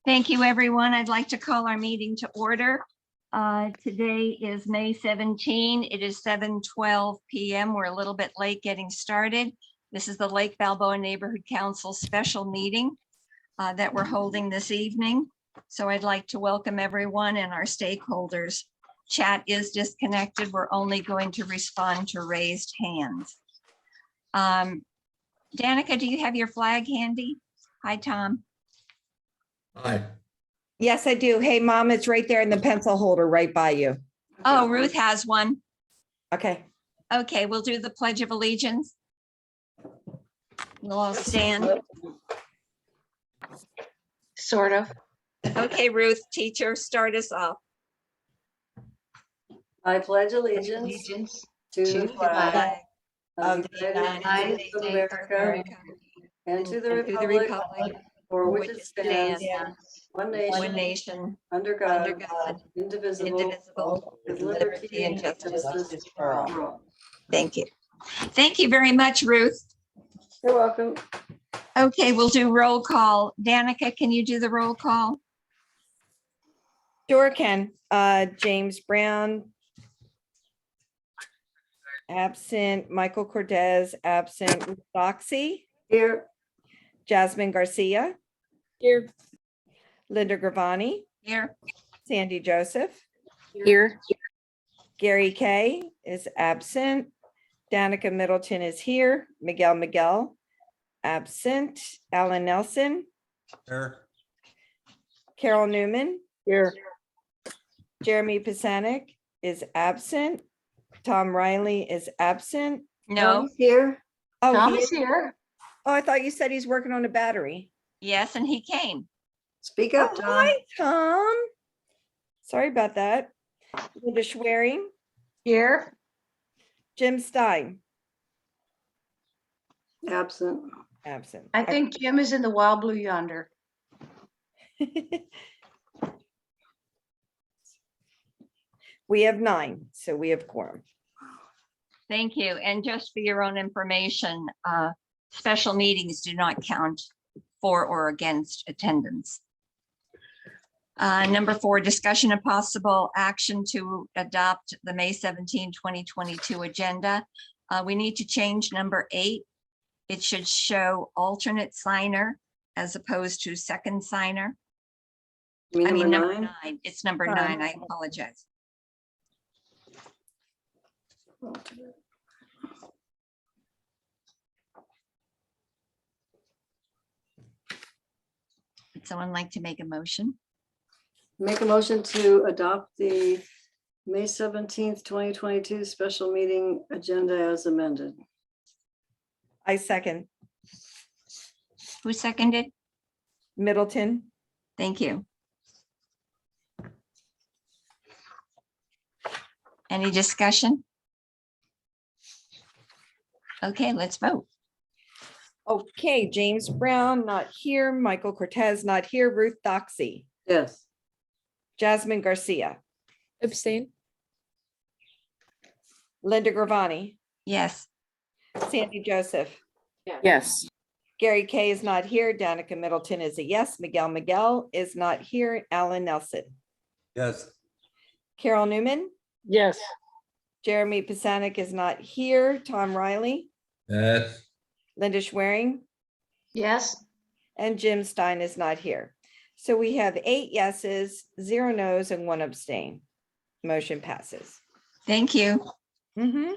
Thank you, everyone. I'd like to call our meeting to order. Today is May 17. It is 7:12 p.m. We're a little bit late getting started. This is the Lake Balboa Neighborhood Council special meeting that we're holding this evening. So I'd like to welcome everyone and our stakeholders. Chat is disconnected. We're only going to respond to raised hands. Danica, do you have your flag handy? Hi, Tom. Hi. Yes, I do. Hey, Mom, it's right there in the pencil holder right by you. Oh, Ruth has one. Okay. Okay, we'll do the Pledge of Allegiance. We'll all stand. Sort of. Okay, Ruth, teacher, start us off. I pledge allegiance to the flag of the United States of America and to the republic for which it stands, one nation, under God, indivisible, with liberty and justice for all. Thank you. Thank you very much, Ruth. You're welcome. Okay, we'll do roll call. Danica, can you do the roll call? Sure can. James Brown. Absent. Michael Cortez, absent. Roxy. Here. Jasmine Garcia. Here. Linda Gravani. Here. Sandy Joseph. Here. Gary Kay is absent. Danica Middleton is here. Miguel, absent. Alan Nelson. Here. Carol Newman. Here. Jeremy Pisanik is absent. Tom Riley is absent. No. Here. Oh, Tom's here. I thought you said he's working on a battery. Yes, and he came. Speak up, Oh, Tom. hi, Tom. Sorry about that. Linda Schwering, Here. Jim Stein, Absent. absent. I think Jim is in the wild blue yonder. We have 9, so we have quorum. Thank you. And just for your own information, special meetings do not count for or against attendance. Number 4, discussion of possible action to adopt the May 17, 2022 agenda. We need to change number 8. It should show alternate signer as opposed to second signer. You I mean, number 9? 9. It's number 9. I apologize. Would someone like to make a motion? Make a motion to adopt the May 17th, 2022 special meeting agenda as amended. I second. Who seconded? Middleton. Thank you. Any discussion? Okay, let's vote. Okay, James Brown, not here. Michael Cortez, not here. Ruth Doxey. Yes. Jasmine Garcia. Abstain. Linda Gravani. Yes. Sandy Joseph. Yes. Gary Kay is not here. Danica Middleton is a yes. Miguel is not here. Alan Nelson. Yes. Carol Newman. Yes. Jeremy Pisanik is not here. Tom Riley. Yes. Linda Schwering. Yes. And Jim Stein is not here. So we have 8 yeses, 0 nos, and 1 abstain. Motion passes. Thank you. Mhm.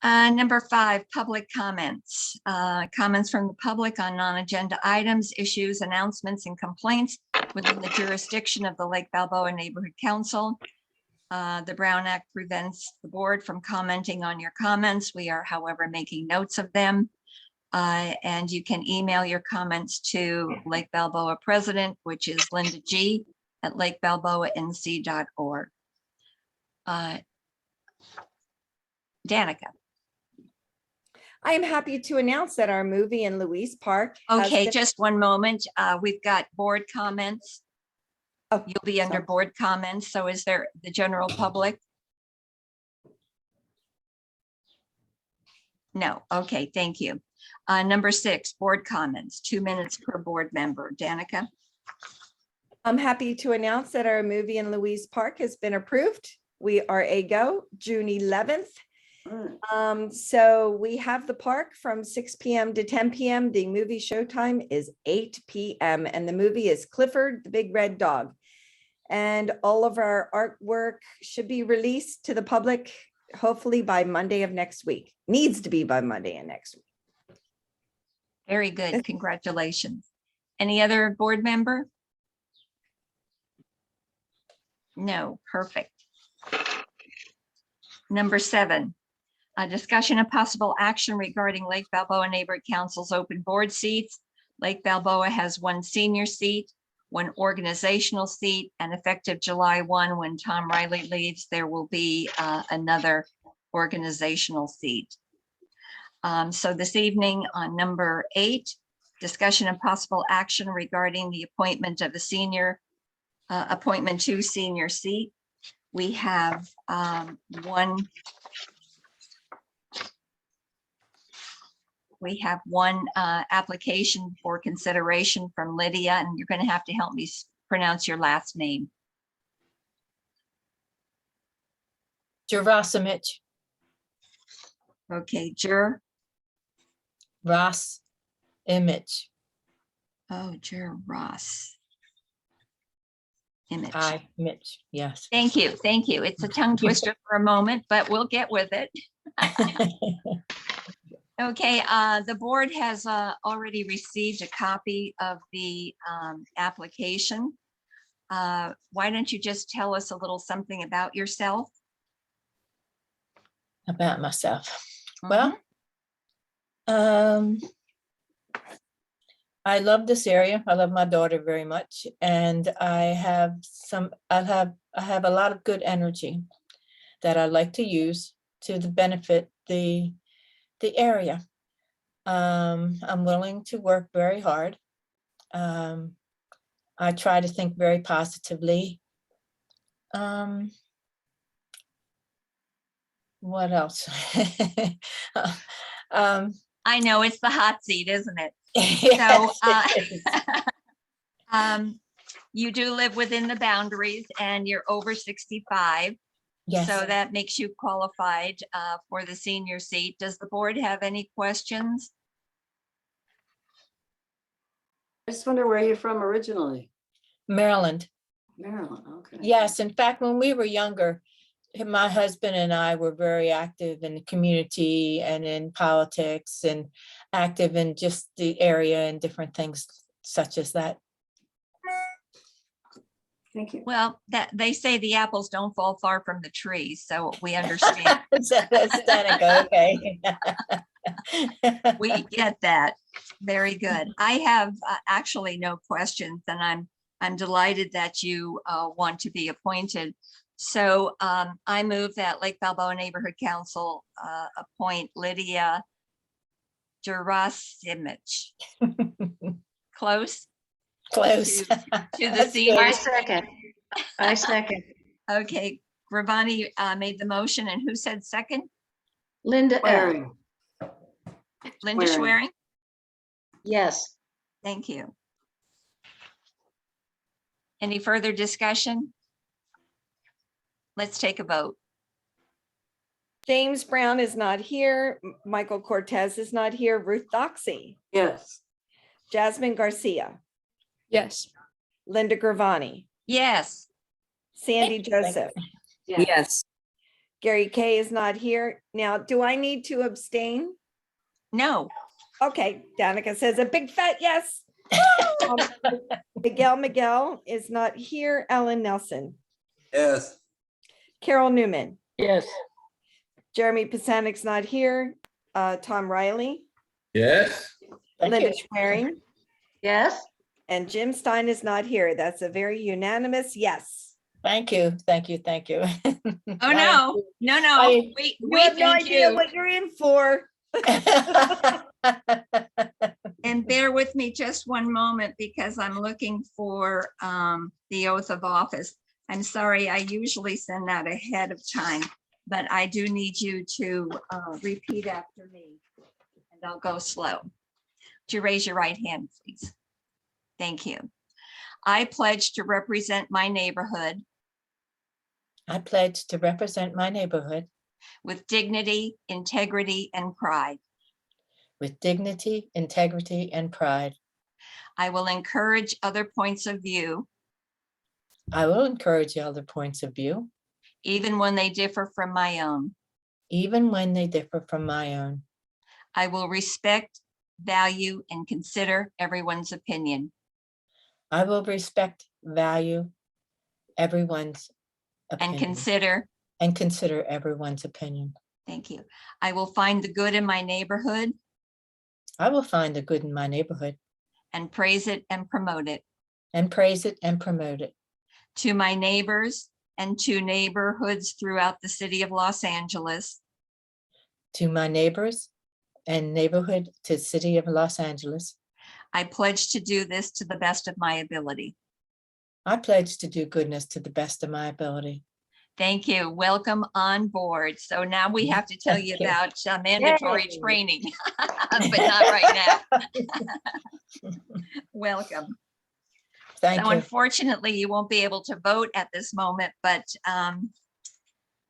Number 5, public comments. Comments from the public on non-agenda items, issues, announcements, and complaints within the jurisdiction of the Lake Balboa Neighborhood Council. The Brown Act prevents the board from commenting on your comments. We are, however, making notes of them. And you can email your comments to Lake Balboa President, which is Linda G at lakebalboanc.org. Danica. I am happy to announce that our movie in Louise Park. has Okay, been- just one moment. We've got board comments. Oh, You'll be under sorry. board comments. So is there the general public? No. Okay, thank you. Number 6, board comments, 2 minutes per board member. Danica? I'm happy to announce that our movie in Louise Park has been approved. We are a go, June 11th. So we have the park from 6 p.m. to 10 p.m. The movie showtime is 8 p.m. and the movie is Clifford the Big Red Dog. And all of our artwork should be released to the public hopefully by Monday of next week. Needs to be by Monday of next week. Very good. Congratulations. Any other board member? No, perfect. Number 7, a discussion of possible action regarding Lake Balboa Neighborhood Council's open board seats. Lake Balboa has 1 senior seat, 1 organizational seat, and effective July 1, when Tom Riley leaves, there will be another organizational seat. So this evening on number 8, discussion of possible action regarding the appointment of the senior appointment to senior seat. We have one application for consideration from Lydia, and you're going to have to help me pronounce your last name. Jurasimich, Okay, Ross Image. Ross Image. I, Mitch, yes. Thank you. Thank you. It's a tongue twister for a moment, but we'll get with it. Okay, the board has already received a copy of the application. Why don't you just tell us a little something about yourself? About myself. Well, I love this area. I love my daughter very much, and I have a lot of good energy that I like to use to benefit the area. I'm willing to work very hard. I try to think very positively. What else? I know it's the hot seat, isn't it? Yes, So you do live within the boundaries and you're over 65. yes. So that makes you qualified for the senior seat. Does the board have any questions? I just wonder where you're from originally. Maryland. Maryland, okay. Yes, in fact, when we were younger, my husband and I were very active in the community and in politics and active in just the area and different things such as that. Thank you. Well, that they say the apples don't fall far from the trees, so we understand. That's Danica, okay. We get that. Very good. I have actually no questions, and I'm delighted that you want to be appointed. So I move that Lake Balboa Neighborhood Council appoint Lydia Jurasimich. Close? Close. To the That's senior. good. I second. Okay, Gravani made the motion, and who said second? Linda L. Swearing. Linda Schwerin. Schwerin? Yes. Thank you. Any further discussion? Let's take a vote. James Brown is not here. Michael Cortez is not here. Ruth Doxey, Yes. Jasmine Garcia, Yes. Linda Gravani, Yes. Sandy Thank you. Joseph. Yes. Gary Kay is not here. Now, do I need to abstain? No. Okay, Danica says a big fat yes. Miguel is not here. Ellen Nelson, Yes. Carol Newman, Yes. Jeremy Pisanik's not here. Tom Riley, Yes. Thank Linda you. Schwerin, Yes. and Jim Stein is not here. That's a very unanimous yes. Thank you, thank you, thank you. Oh, no, no, no. I- We You have no thank idea you. what you're in for. And bear with me just one moment because I'm looking for the oath of office. I'm sorry, I usually send that ahead of time, but I do need you to repeat after me. And I'll go slow. Would you raise your right hand, please? Thank you. I pledge to represent my neighborhood I pledge to represent my neighborhood with dignity, integrity, and pride. with dignity, integrity, and pride. I will encourage other points of view, I will encourage other points of view, even when they differ from my own. even when they differ from my own. I will respect, value, and consider everyone's opinion. I will respect, value everyone's And opinion and consider everyone's opinion. thank you. I will find the good in my neighborhood I will find the good in my neighborhood and praise it and promote it. and praise it and promote it. To my neighbors and to neighborhoods throughout the city of Los Angeles, To my neighbors and neighborhood to city of Los Angeles, I pledge to do this to the best of my ability. I pledge to do goodness to the best of my ability. Thank you. Welcome on board. So now we have to tell you Thank you. about mandatory Yay. training, but not right now. Welcome. Thank So you. unfortunately, you won't be able to vote at this moment, but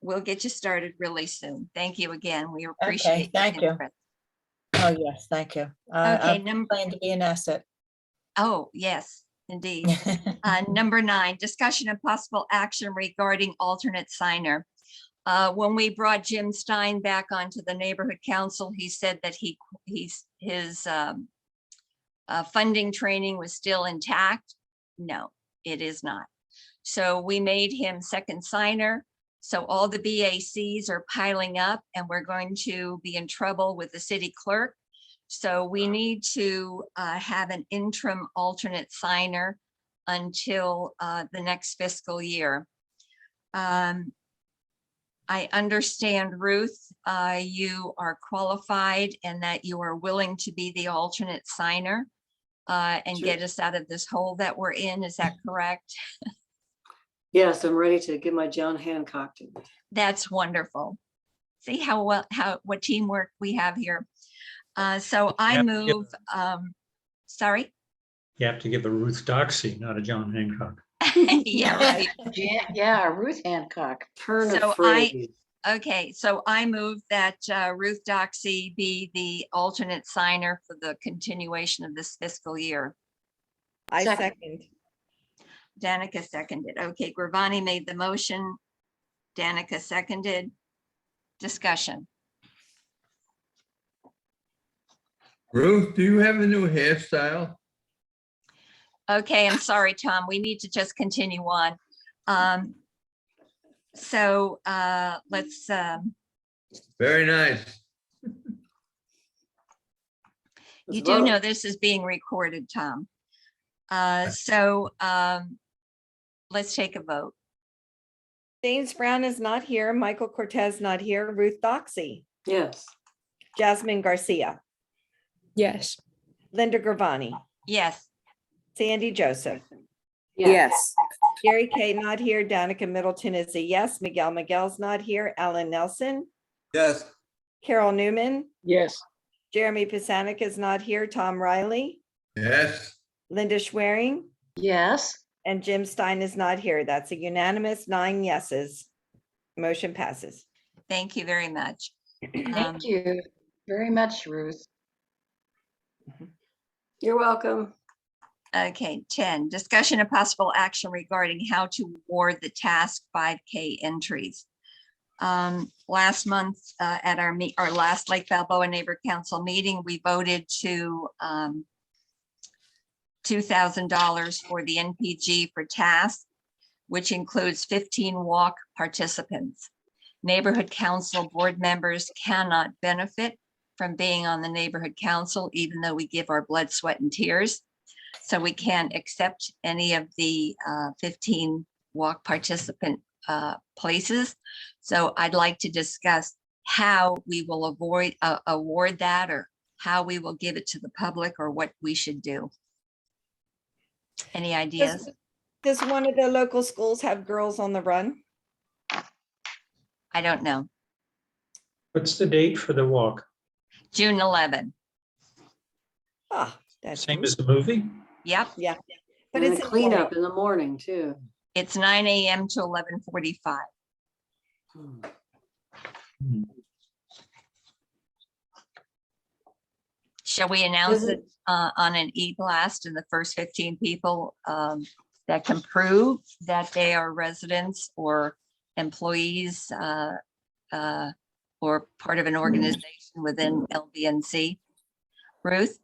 we'll get you started really soon. Thank you again. We appreciate your thank you. interest. Oh, yes, thank you. Okay, I plan to be an asset. Oh, yes, indeed. Number 9, discussion of possible action regarding alternate signer. When we brought Jim Stein back onto the neighborhood council, he said that his funding training was still intact. No, it is not. So we made him second signer. So all the BACs are piling up and we're going to be in trouble with the city clerk. So we need to have an interim alternate signer until the next fiscal year. I understand, Ruth, you are qualified and that you are willing to be the alternate signer and Sure. get us out of this hole that we're in. Is that correct? Yes, I'm ready to give my John Hancock to. That's wonderful. See what teamwork we have here. So I Yeah. move, sorry. You have to give a Ruth Doxey, not a John Hancock. Yeah, right. Yeah, Ruth Hancock. Turn So of phrase. Okay, so I move that Ruth Doxey be the alternate signer for the continuation of this fiscal year. I Second. second. Danica seconded. Okay, Gravani made the motion. Danica seconded. Discussion. Ruth, do you have a new hairstyle? Okay, I'm sorry, Tom. We need to just continue on. Let's, Very nice. you Let's do know vote. this is being recorded, Tom. Let's take a vote. James Brown is not here. Michael Cortez not here. Ruth Doxey, Yes. Jasmine Garcia, Yes. Linda Gravani, Yes, Sandy Joseph, Yes. Gary Kay not here. Danica Middleton is a yes. Miguel Miguel's not here. Alan Nelson, Yes. Carol Newman, Yes. Jeremy Pisanik is not here. Tom Riley, Yes. Linda Schwering, Yes. and Jim Stein is not here. That's a unanimous 9 yeses. Motion passes. thank you very much. Thank you very much, Ruth. You're welcome. Okay, 10, discussion of possible action regarding how to award the task 5K entries. Last month at our last Lake Balboa Neighbor Council meeting, we voted to $2,000 for the NPG for task, which includes 15 walk participants. Neighborhood council board members cannot benefit from being on the neighborhood council, even though we give our blood, sweat, and tears. So we can't accept any of the 15 walk participant places. So I'd like to discuss how we will award that, or how we will give it to the public, or what we should do. Any ideas? Does one of the local schools have Girls on the Run? I don't know. What's the date for the walk? June 11. Ah, that's, Same as the movie? Yep. yeah. But And it's a in the cleanup in the morning too. It's 9 a.m. to 11:45. Hmm. Shall we announce Is it it- on an e-blast and the first 15 people that can prove that they are residents or employees or part of an organization within LBNC? Ruth?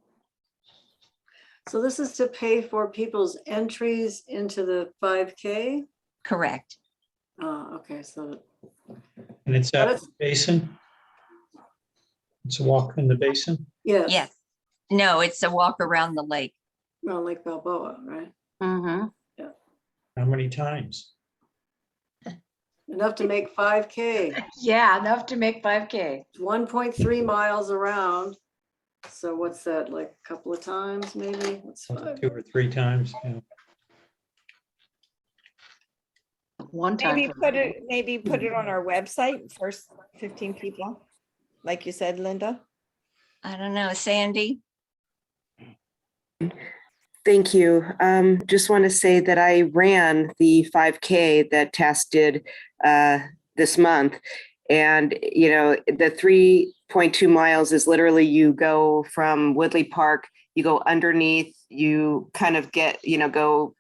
So this is to pay for people's entries into the 5K? Correct. Okay, so And it's at What the basin? It's a walk in the basin? yes. Yes. No, it's a walk around the lake. Well, Lake Balboa, right? Mm-hmm. How many times? Enough to make 5K. Yeah, enough to make 5K. It's 1.3 miles around. So what's that, like a couple of times maybe? What's 5? 2 or 3 times, yeah. One time. Maybe put it on our website, first 15 people, like you said, Linda. I don't know, Sandy? Thank you. Just want to say that I ran the 5K that Task did this month. And, you know, the 3.2 miles is literally you go from Woodley Park, you go underneath, you kind of get, you know, go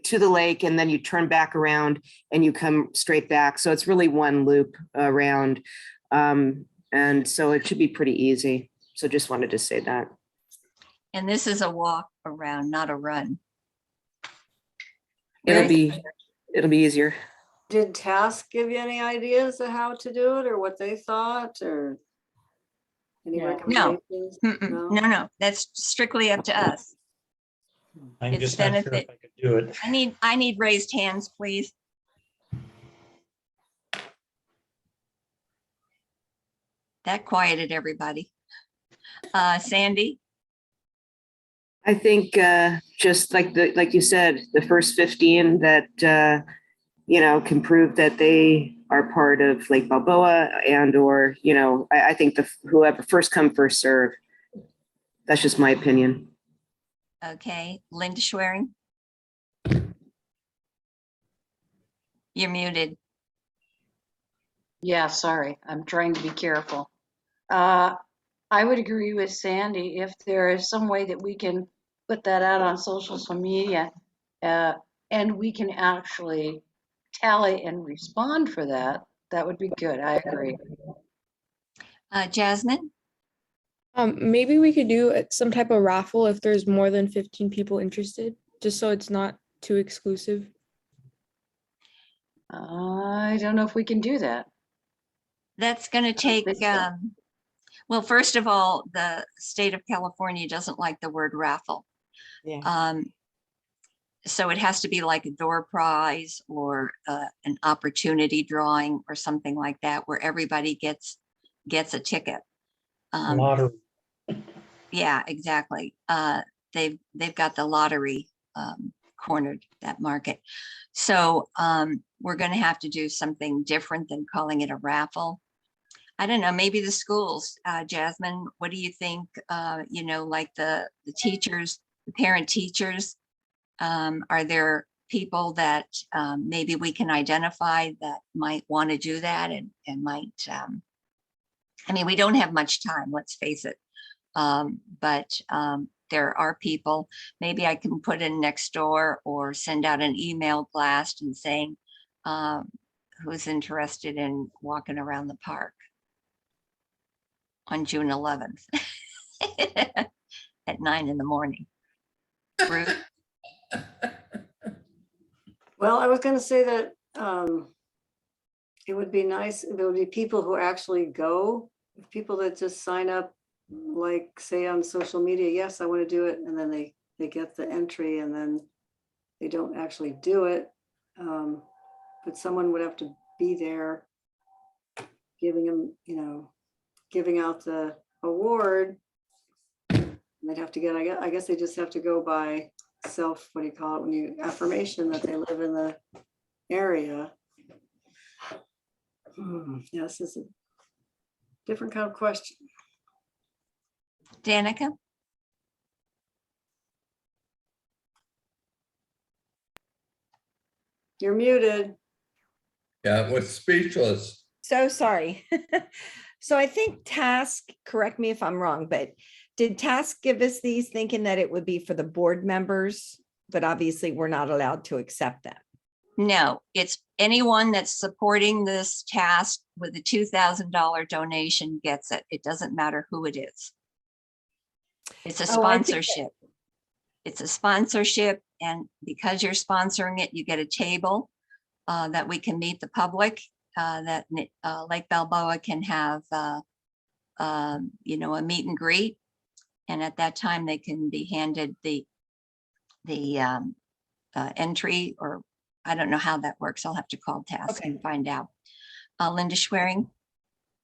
to the lake and then you turn back around and you come straight back. So it's really one loop around. And so it should be pretty easy. So just wanted to say that. And this is a walk around, not a run. It'll be easier. Did Task give you any ideas of how to do it or what they thought or any No. recommendations? Mm-mm. No, that's strictly up to us. I'm It's just not sure if benefit. I could do it. I need raised hands, please. That quieted everybody. Sandy? I think just like you said, the first 15 that you know can prove that they are part of Lake Balboa and or you know I think whoever first come first serve. That's just my opinion. Okay, Linda Schwerin? You're muted. Yeah, sorry, I'm trying to be careful. I would agree with Sandy if there is some way that we can put that out on social media and we can actually tally and respond for that, that would be good. I agree. Jasmine? Maybe we could do some type of raffle if there's more than 15 people interested, just so it's not too exclusive. I don't know if we can do that. That's going to take, think so. well, first of all, the state of California doesn't like the word raffle. Yeah. So it has to be like a door prize or an opportunity drawing or something like that, where everybody gets a ticket. Lottery. Yeah, exactly. They've got the lottery cornered that market. So we're going to have to do something different than calling it a raffle. I don't know, maybe the schools, Jasmine, what do you think? You know, like the teachers, the parent teachers, are there people that maybe we can identify that might want to do that and might, I mean, we don't have much time, let's face it. But there are people, maybe I can put in next door or send out an email blast and saying who's interested in walking around the park on June 11th at 9 in the morning. Ruth? Well, I was going to say that it would be nice if there would be people who actually go, people that just sign up, like say on social media, yes, I want to do it. And then they get the entry and then they don't actually do it. But someone would have to be there giving them, you know, giving out the award. And they'd have to get, I guess they just have to go by self, what do you call it, when you affirmation that they live in the area. Yeah, this is a different kind of question. Danica? You're muted. Yeah, was speechless. So sorry. So I think Task, correct me if I'm wrong, but did Task give us these thinking that it would be for the board members? But obviously we're not allowed to accept them. No, it's anyone that's supporting this task with a $2,000 donation gets it. It doesn't matter who it is. It's a Oh, I think that- sponsorship. It's a sponsorship, and because you're sponsoring it, you get a table that we can meet the public, that Lake Balboa can have, you know, a meet and greet. And at that time, they can be handed the entry, or I don't know how that works. I'll have to call Task Okay. and find out. Linda Schwerin?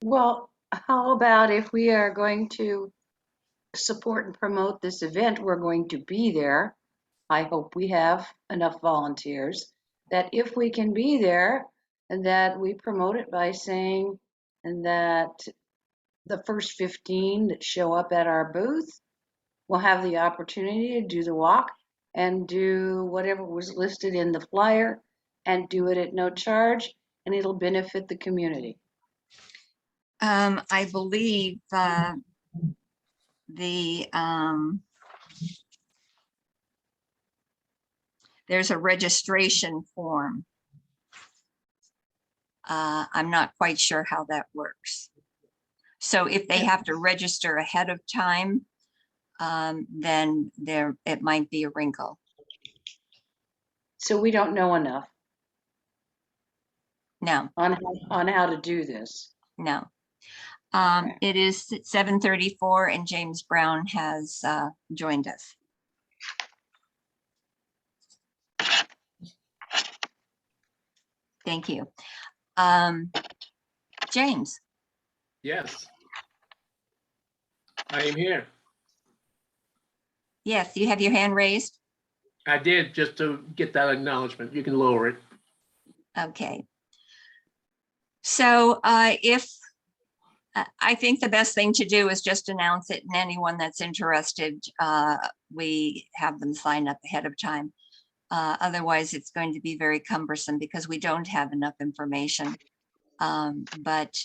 Well, how about if we are going to support and promote this event, we're going to be there. I hope we have enough volunteers that if we can be there, and that we promote it by saying, and that the first 15 that show up at our booth will have the opportunity to do the walk and do whatever was listed in the flyer and do it at no charge, and it'll benefit the community. I believe there's a registration form. I'm not quite sure how that works. So if they have to register ahead of time, then it might be a wrinkle. So we don't know enough No, on how to do this. no. Okay. It is 7:34 and James Brown has joined us. Thank you. James, Yes. I am here. yes, you have your hand raised? I did, just to get that acknowledgement. You can lower it. Okay. So I think the best thing to do is just announce it, and anyone that's interested, we have them sign up ahead of time. Otherwise, it's going to be very cumbersome because we don't have enough information. But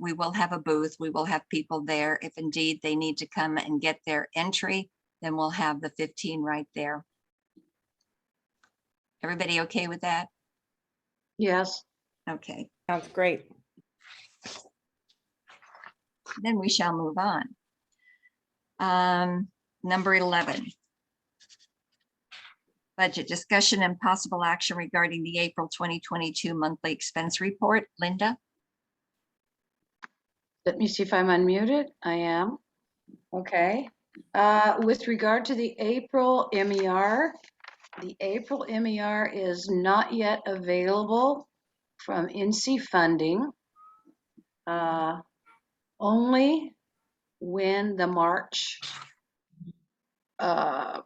we will have a booth. We will have people there. If indeed they need to come and get their entry, then we'll have the 15 right there. Everybody okay with that? Yes. Okay, Sounds great. then we shall move on. Number 11. Budget discussion and possible action regarding the April 2022 monthly expense report. Linda? Let me see if I'm unmuted. I am. Okay. With regard to the April MER is not yet available from NC funding. Only when the March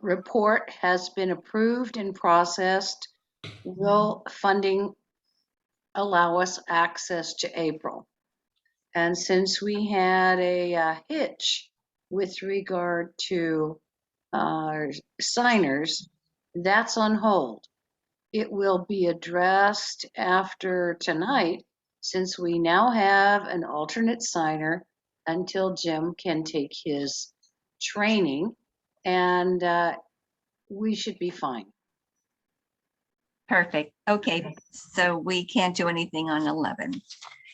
report has been approved and processed will funding allow us access to April. And since we had a hitch with regard to signers, that's on hold. It will be addressed after tonight, since we now have an alternate signer until Jim can take his training, and we should be fine. Perfect. Okay, so we can't do anything on 11.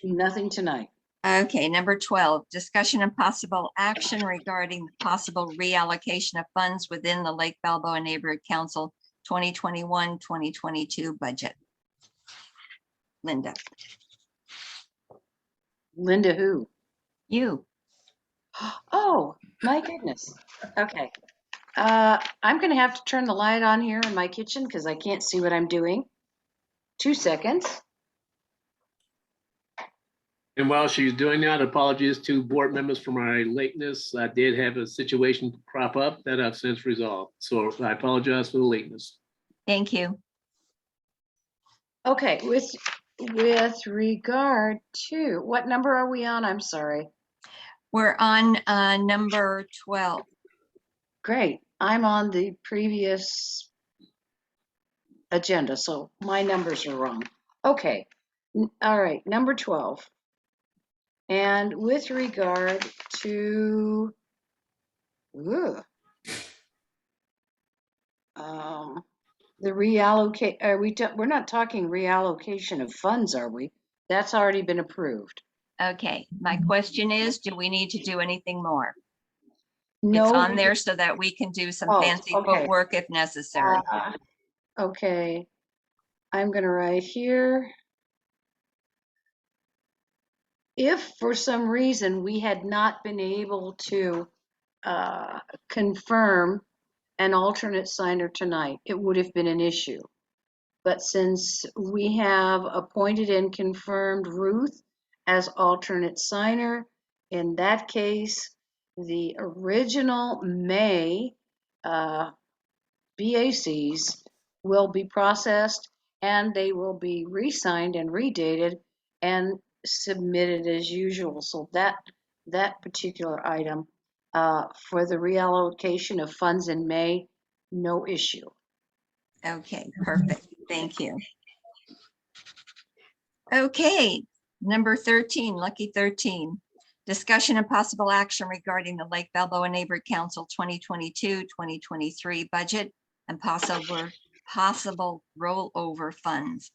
Nothing tonight. Okay, number 12, discussion and possible action regarding the possible reallocation of funds within the Lake Balboa Neighborhood Council 2021-2022 budget. Linda, Linda who? you. Oh, my goodness. Okay. I'm going to have to turn the light on here in my kitchen because I can't see what I'm doing. 2 seconds. And while she's doing that, apologies to board members for my lateness. I did have a situation crop up that I've since resolved. So I apologize for the lateness. Thank you. Okay, with regard to, what number are we on? I'm sorry. We're on number 12. Great. I'm on the previous agenda, so my numbers are wrong. Okay, all right, number 12. And with regard to, ugh, the reallocate, we're not talking reallocation of funds, are we? That's already been approved. Okay, my question is, do we need to do anything more? It's No. on there so that we can do some Oh, fancy okay. footwork if necessary. Okay, I'm gonna write here. If for some reason we had not been able to confirm an alternate signer tonight, it would have been an issue. But since we have appointed and confirmed Ruth as alternate signer, in that case, the original May BACs will be processed and they will be re-signed and redated and submitted as usual. So that particular item for the reallocation of funds in May, no issue. Okay, perfect. Thank you. Okay, number 13, lucky 13. Discussion and possible action regarding the Lake Balboa Neighborhood Council 2022-2023 budget and possible rollover funds.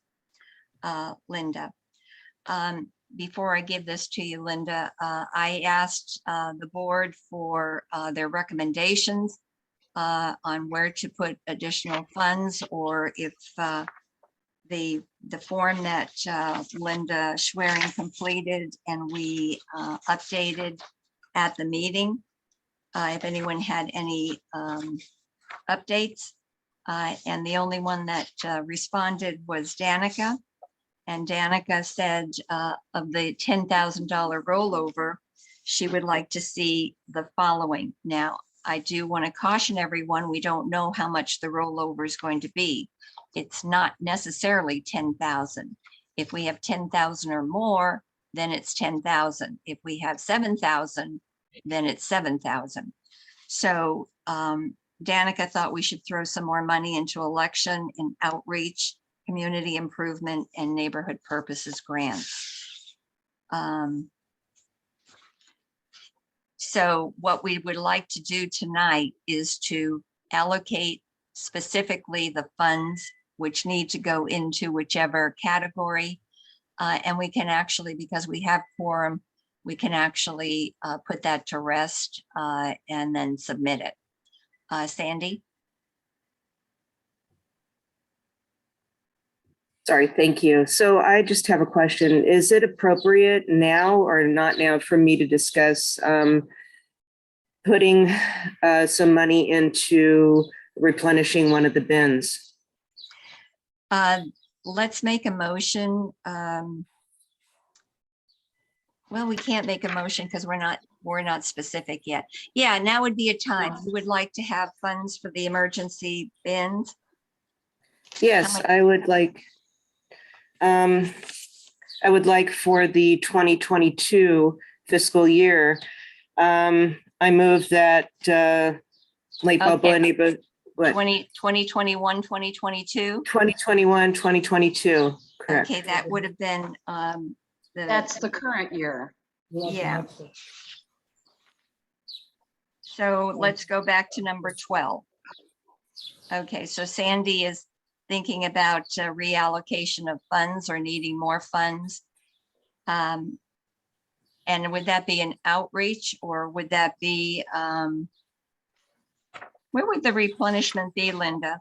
Linda. Before I give this to you, Linda, I asked the board for their recommendations on where to put additional funds, or if the form that Linda Schwerin completed and we updated at the meeting, if anyone had any updates. And the only one that responded was Danica. And Danica said of the $10,000 rollover, she would like to see the following. Now, I do want to caution everyone, we don't know how much the rollover is going to be. It's not necessarily 10,000. If we have 10,000 or more, then it's 10,000. If we have 7,000, then it's 7,000. So Danica thought we should throw some more money into election and outreach, community improvement, and neighborhood purposes grants. So what we would like to do tonight is to allocate specifically the funds which need to go into whichever category. And we can actually, because we have quorum, we can actually put that to rest and then submit it. Sandy? Sorry, thank you. So I just have a question. Is it appropriate now or not now for me to discuss putting some money into replenishing one of the bins? Let's make a motion. Well, we can't make a motion because we're not specific yet. Yeah, now would be a time. We would like to have funds for the emergency bins. Yes, I would like for the 2022 fiscal year. I move that Lake Balboa neighborhood. 2021, 2022. 2021, 2022, correct. Okay, that would have been That's the current year. yeah. So let's go back to number 12. Okay, so Sandy is thinking about reallocation of funds or needing more funds. And would that be an outreach, or would that be, where would the replenishment be, Linda?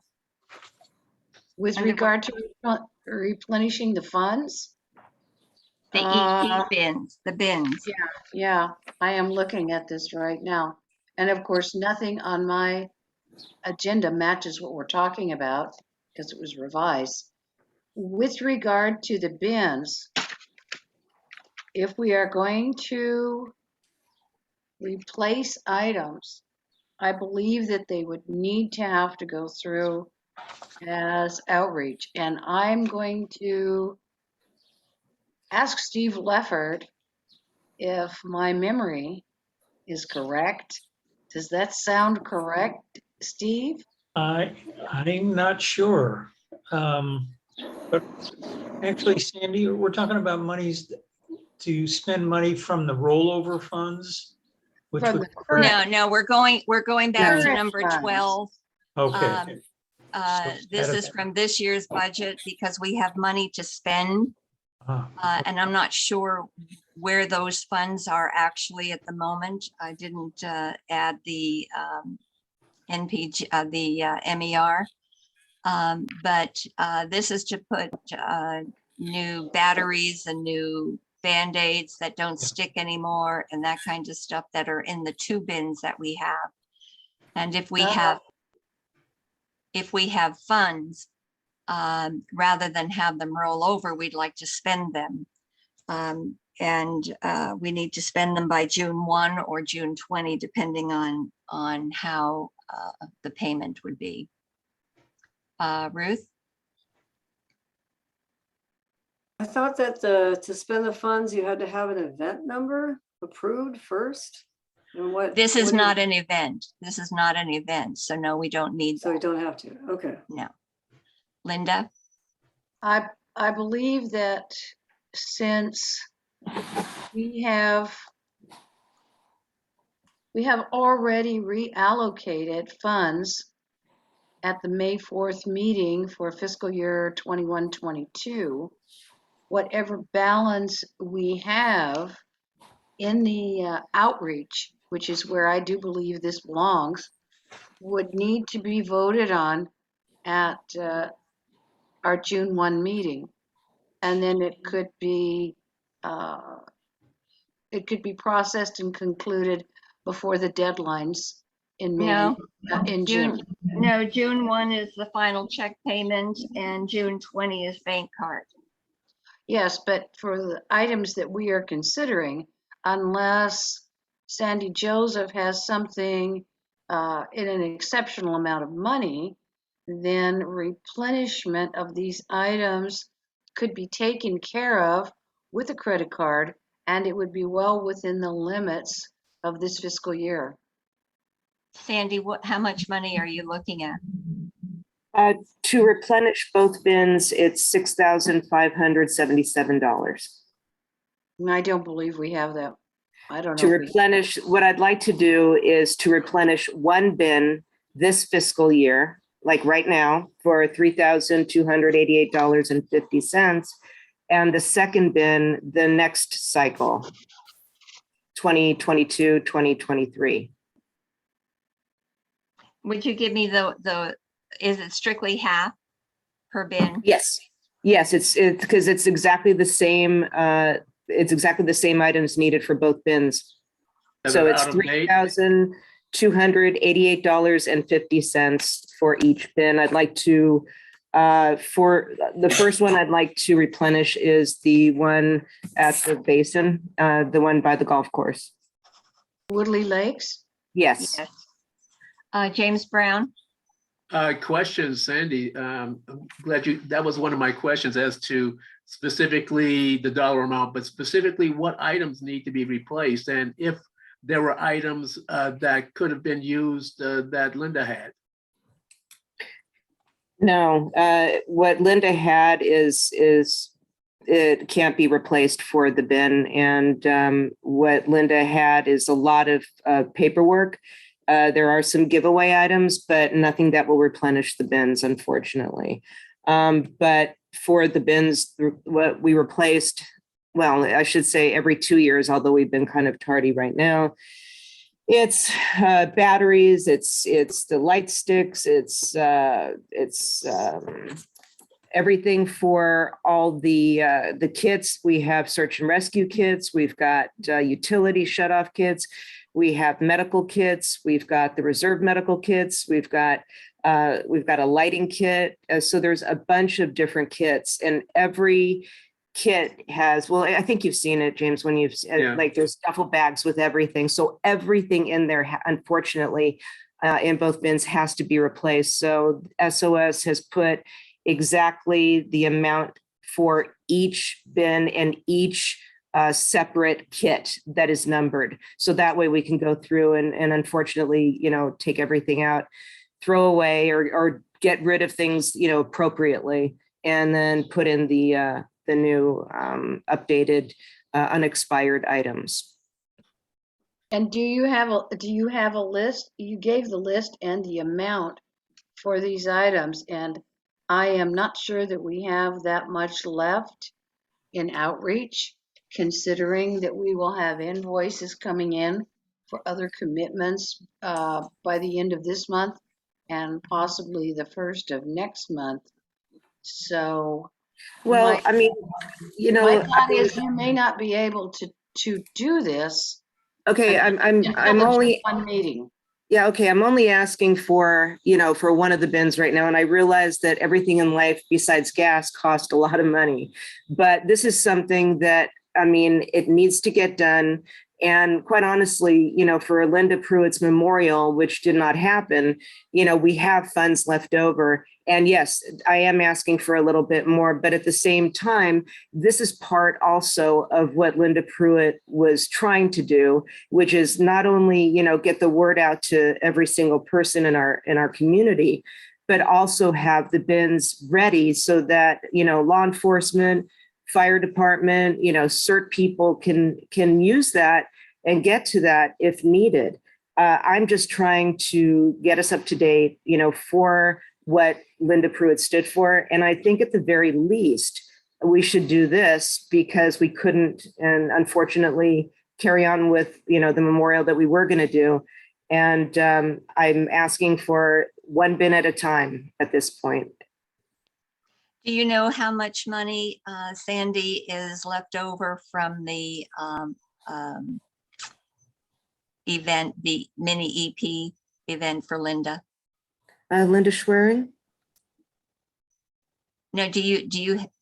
With Under regard to replenishing the funds? The EP bins, the bins. Yeah, I am looking at this right now. And of course, nothing on my agenda matches what we're talking about because it was revised. With regard to the bins, if we are going to replace items, I believe that they would need to have to go through as outreach. And I'm going to ask Steve Leffert if my memory is correct. Does that sound correct, Steve? I'm not sure. But actually, Sandy, we're talking about monies to spend money from the rollover funds, which From would. the current- No, we're going back to Current number funds. 12. Okay. This is from this year's budget because we have money to spend. And I'm not sure where those funds are actually at the moment. I didn't add the NPG, the MER. But this is to put new batteries and new Band-Aids that don't Yeah. stick anymore and that kind of stuff that are in the 2 bins that we have. And if we have funds, rather than have them roll over, we'd like to spend them. And we need to spend them by June 1 or June 20, depending on how the payment would be. Ruth? I thought that to spend the funds, you had to have an event number approved first. And what? This is what not an event. This is not an event. So no, we don't need So we that. don't have to. Okay. No. Linda? I believe that since we have already reallocated funds at the May 4th meeting for fiscal year 21-22, whatever balance we have in the outreach, which is where I do believe this belongs, would need to be voted on at our June 1 meeting. And then it could be processed and concluded before the deadlines in May, No. in June. No, June 1 is the final check payment and June 20 is bank card. Yes, but for the items that we are considering, unless Sandy Joseph has something in an exceptional amount of money, then replenishment of these items could be taken care of with a credit card, and it would be well within the limits of this fiscal year. Sandy, how much money are you looking at? To replenish both bins, it's $6,577. And I don't believe we have that. I don't know. To if we- replenish, what I'd like to do is to replenish one bin this fiscal year, like right now, for $3,288.50. And the second bin, the next cycle, 2022, 2023. Would you give me is it strictly half per bin? Yes, it's because it's exactly the same. It's exactly the same items needed for both bins. So it's $3,288.50 for each bin. I'd like to, for the first one, I'd like to replenish is the one at the basin, the one by the golf course. Woodley Lakes? Yes. Yes. James Brown? Question, Sandy. I'm glad that was one of my questions as to specifically the dollar amount, but specifically what items need to be replaced and if there were items that could have been used that Linda had. No, what Linda had is it can't be replaced for the bin. And what Linda had is a lot of paperwork. There are some giveaway items, but nothing that will replenish the bins, unfortunately. But for the bins, what we replaced, well, I should say every 2 years, although we've been kind of tardy right now. It's batteries, it's the light sticks, it's everything for all the kits. We have search and rescue kits. We've got utility shutoff kits. We have medical kits. We've got the reserve medical kits. We've got a lighting kit. So there's a bunch of different kits, and every kit has, well, I think you've seen it, James, when you've like there's duffel bags with everything. So everything in there, unfortunately, in both bins has to be replaced. So SOS has put exactly the amount for each bin and each separate kit that is numbered. So that way we can go through and unfortunately, take everything out, throw away or get rid of things, appropriately, and then put in the new updated unexpired items. And do you have a list? You gave the list and the amount for these items, and I am not sure that we have that much left in outreach, considering that we will have invoices coming in for other commitments by the end of this month and possibly the first of next month. So Well, my, I mean, my thought is you may not be able to do this okay, until I'm the only, one meeting. yeah, okay, I'm only asking for, for one of the bins right now. And I realize that everything in life besides gas costs a lot of money. But this is something that, I mean, it needs to get done. And quite honestly, for Linda Pruitt's memorial, which did not happen, we have funds left over. And yes, I am asking for a little bit more, but at the same time, this is part also of what Linda Pruitt was trying to do, which is not only, get the word out to every single person in our community, but also have the bins ready so that, law enforcement, fire department, CERT people can use that and get to that if needed. I'm just trying to get us up to date, for what Linda Pruitt stood for. And I think at the very least, we should do this because we couldn't, and unfortunately, carry on with, the memorial that we were going to do. And I'm asking for one bin at a time at this point. Do you know how much money, Sandy, is left over from the event, the mini EP event for Linda? Linda Schwerin? No, do you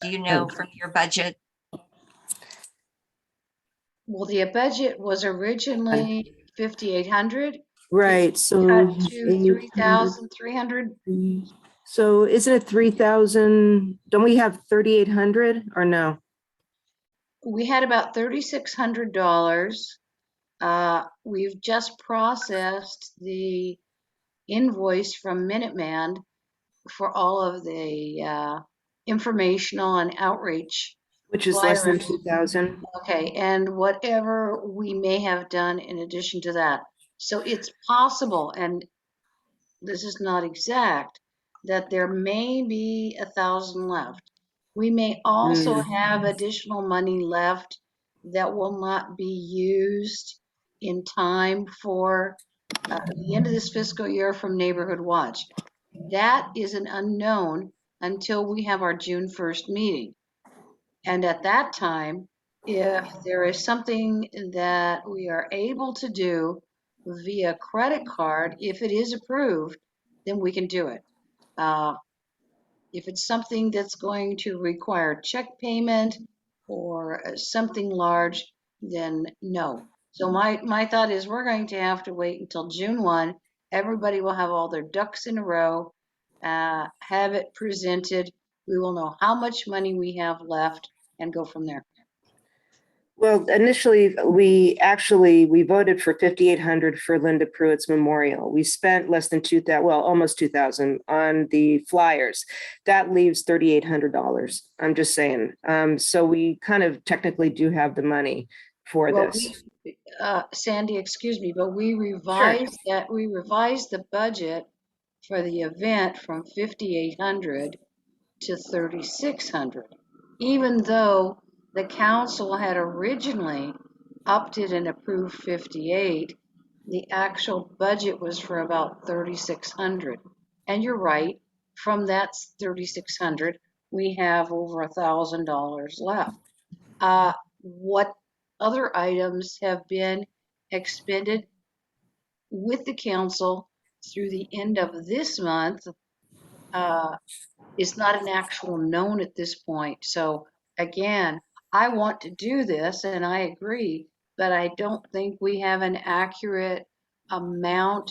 know from your budget? Well, the budget was originally 5,800. Right, so Cut to 3,300. So isn't it 3,000? Don't we have 3,800 or no? We had about $3,600. We've just processed the invoice from Minuteman for all of the informational and outreach. Which is less than flyers. 2,000? Okay, and whatever we may have done in addition to that. So it's possible, and this is not exact, that there may be 1,000 left. We may also have additional money left that will not be used in time for the end of this fiscal year from Neighborhood Watch. That is an unknown until we have our June 1st meeting. And at that time, if there is something that we are able to do via credit card, if it is approved, then we can do it. If it's something that's going to require check payment or something large, then no. So my thought is we're going to have to wait until June 1. Everybody will have all their ducks in a row, have it presented. We will know how much money we have left and go from there. Well, initially, we voted for 5,800 for Linda Pruitt's memorial. We spent less than 2,000, well, almost 2,000 on the flyers. That leaves $3,800. I'm just saying. So we kind of technically do have the money for this. Sandy, excuse me, but we revised that. We revised the budget for the event from 5,800 to 3,600, even though the council had originally opted and approved 58, the actual budget was for about 3,600. And you're right, from that 3,600, we have over $1,000 left. What other items have been expended with the council through the end of this month is not an actual known at this point. So again, I want to do this and I agree, but I don't think we have an accurate amount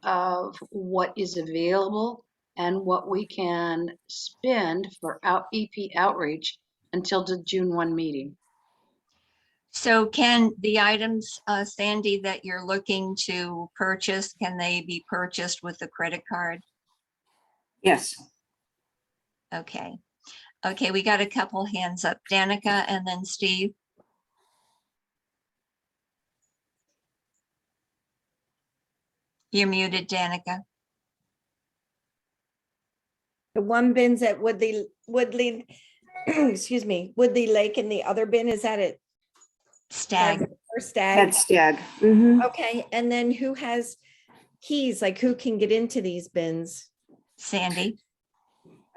of what is available and what we can spend for EP outreach until the June 1 meeting. So can the items, Sandy, that you're looking to purchase, can they be purchased with a credit card? Yes. Okay. Okay, we got a couple hands up. Danica and then Steve. You're muted, Danica. The one bin's at Woodley, excuse me, Woodley Lake, and the other bin is at it. Stag. Or Stag. That's Stag. Mhm. Okay, and then who has keys? Like who can get into these bins? Sandy.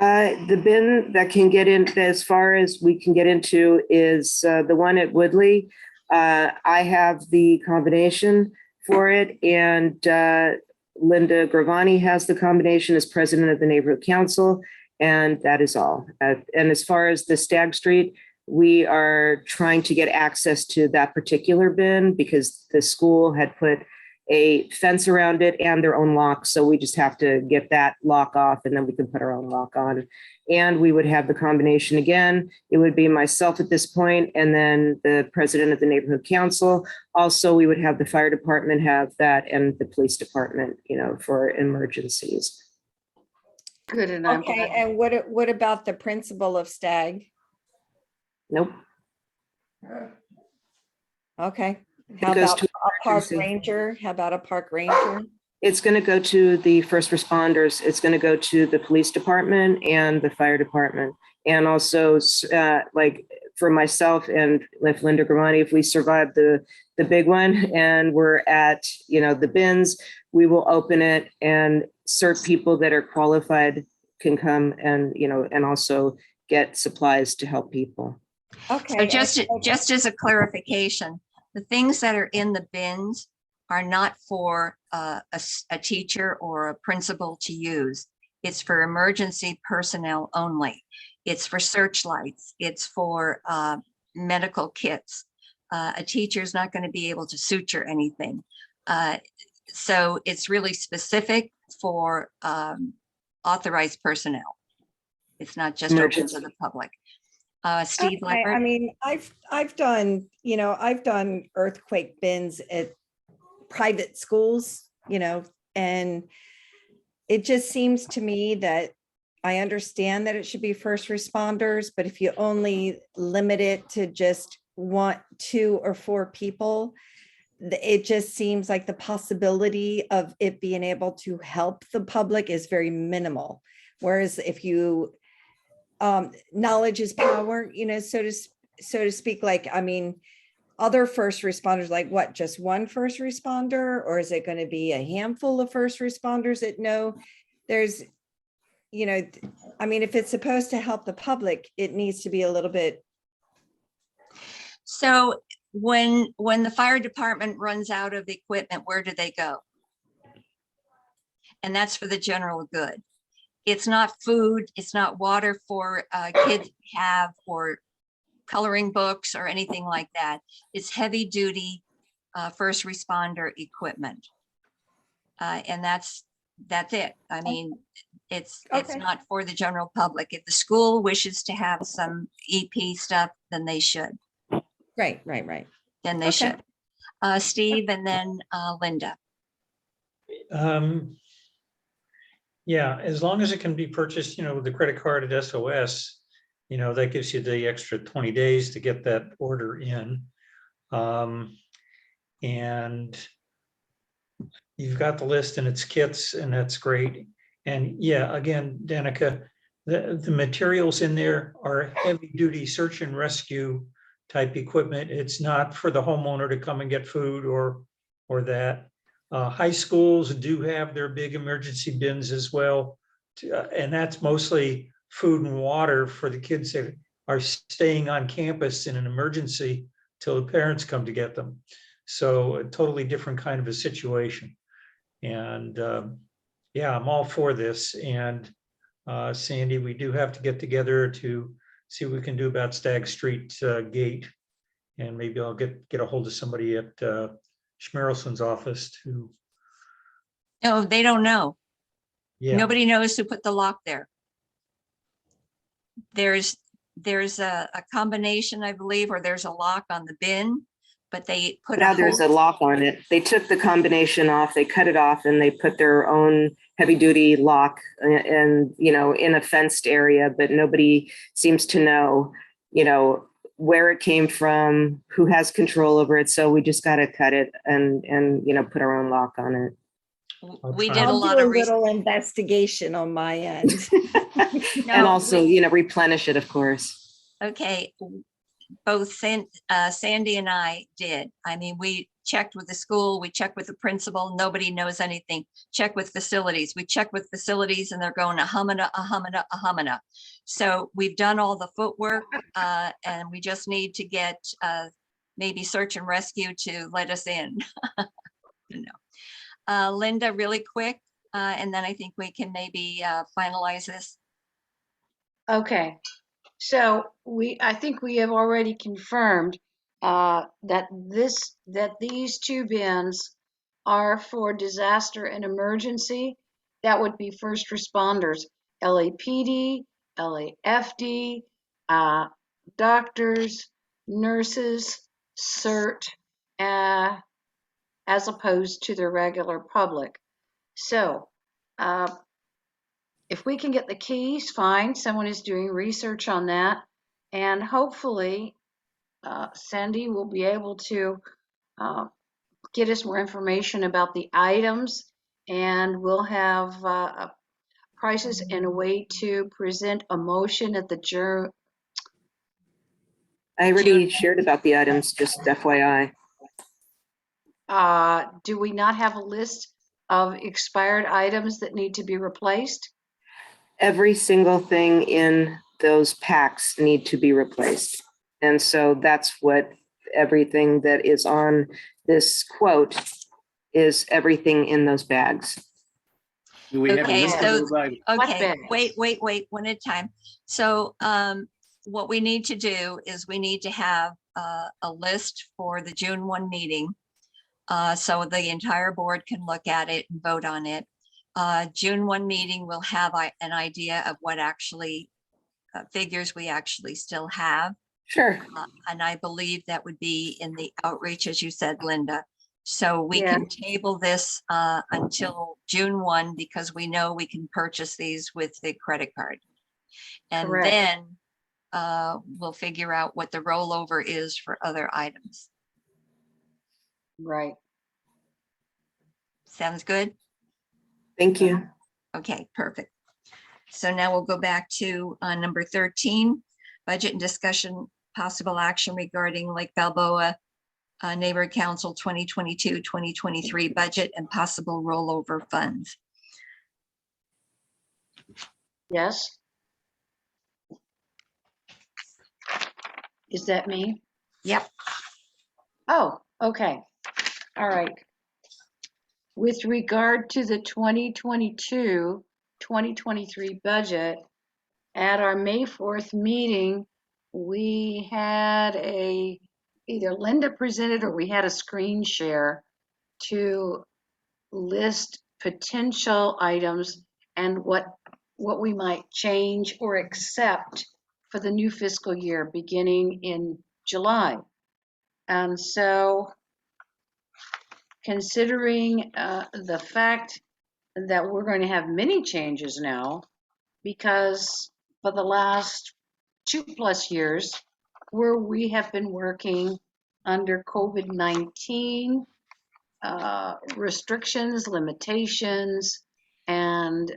The bin that can get in as far as we can get into is the one at Woodley. I have the combination for it, and Linda Gravani has the combination as president of the neighborhood council, and that is all. And as far as the Stag Street, we are trying to get access to that particular bin because the school had put a fence around it and their own lock. So we just have to get that lock off and then we can put our own lock on. And we would have the combination again. It would be myself at this point and then the president of the neighborhood council. Also, we would have the fire department have that and the police department, for emergencies. Good, and I'm Okay, glad. and what about the principal of Stag? Nope. Okay. How It goes about to a park emergency. ranger? How about a park ranger? It's going to go to the first responders. It's going to go to the police department and the fire department. And also like for myself and with Linda Gramani, if we survive the big one and we're at, the bins, we will open it and certain people that are qualified can come and, and also get supplies to help people. Okay. So just as a clarification, the things that are in the bins are not for a teacher or a principal to use. It's for emergency personnel only. It's for searchlights. It's for medical kits. A teacher is not going to be able to suture anything. So it's really specific for authorized personnel. It's not just open to Emergency. the public. Steve Okay, I Leopard. mean, I've done earthquake bins at private schools, and it just seems to me that I understand that it should be first responders, but if you only limit it to just 1, 2, or 4 people, it just seems like the possibility of it being able to help the public is very minimal. Whereas if you knowledge is power, so to speak, like, I mean, other first responders, like what, just one first responder, or is it going to be a handful of first responders that know there's, I mean, if it's supposed to help the public, it needs to be a little bit. So when the fire department runs out of equipment, where do they go? And that's for the general good. It's not food, it's not water for kids to have or coloring books or anything like that. It's heavy duty first responder equipment. And that's it. I mean, it's Okay. not for the general public. If the school wishes to have some EP stuff, then they should. Right. Then they Okay. should. Steve and then Linda. Yeah, as long as it can be purchased, with the credit card at SOS, that gives you the extra 20 days to get that order in. And you've got the list and it's kits, and that's great. And yeah, again, Danica, the materials in there are heavy duty search and rescue type equipment. It's not for the homeowner to come and get food or that. High schools do have their big emergency bins as well. And that's mostly food and water for the kids that are staying on campus in an emergency till the parents come to get them. So a totally different kind of a situation. And yeah, I'm all for this. And Sandy, we do have to get together to see what we can do about Stag Street gate. And maybe I'll get a hold of somebody at Schmerelson's office to. No, they don't know. Yeah. Nobody knows who put the lock there. There's a combination, I believe, or there's a lock on the bin, but they put a Now there's a hold. lock on it. They took the combination off, they cut it off, and they put their own heavy duty lock and, you know, in a fenced area, but nobody seems to know, you know, where it came from, who has control over it. So we just got to cut it and, you know, put our own lock on it. We try. did a I'll lot do a of research. little investigation on my end. And No, also, you know, replenish it, of course. Okay, both Sandy and I did. I mean, we checked with the school, we checked with the principal, nobody knows anything. Check with facilities, we check with facilities and they're going a humana, a humana, a humana. So we've done all the footwork and we just need to get maybe search and rescue to let us in. No. Linda, really quick, and then I think we can maybe finalize this. Okay, so I think we have already confirmed that these two bins are for disaster and emergency. That would be first responders, LAPD, LAFD, doctors, nurses, CERT, as opposed to the regular public. So if we can get the keys, fine. Someone is doing research on that. And hopefully, Sandy will be able to get us more information about the items, and we'll have prices and a way to present a motion at the I already shared about the items, just FYI. do we not have a list of expired items that need to be replaced? Every single thing in those packs need to be replaced. And so that's what everything that is on this quote is, everything in those bags. Do we have a Okay, list of so- those items? Okay, bags? wait, one at a time. So what we need to do is we need to have a list for the June 1 meeting. So the entire board can look at it and vote on it. June 1 meeting will have an idea of what actually figures we actually still have. Sure. And I believe that would be in the outreach, as you said, Linda. So we Yeah. can table this until June 1 because we know we can purchase these with the credit card. And Correct. then we'll figure out what the rollover is for other items. Right. Sounds good? Thank you. Okay, perfect. So now we'll go back to number 13, budget and discussion, possible action regarding Lake Balboa Neighborhood Council 2022-2023 budget and possible rollover funds. Yes. Is that me? Yep. Oh, okay. All right. With regard to the 2022-2023 budget, at our May 4th meeting, we had either Linda presented or we had a screen share to list potential items and what we might change or accept for the new fiscal year beginning in July. And so considering the fact that we're going to have many changes now, because for the last 2+ years, where we have been working under COVID-19 restrictions, limitations, and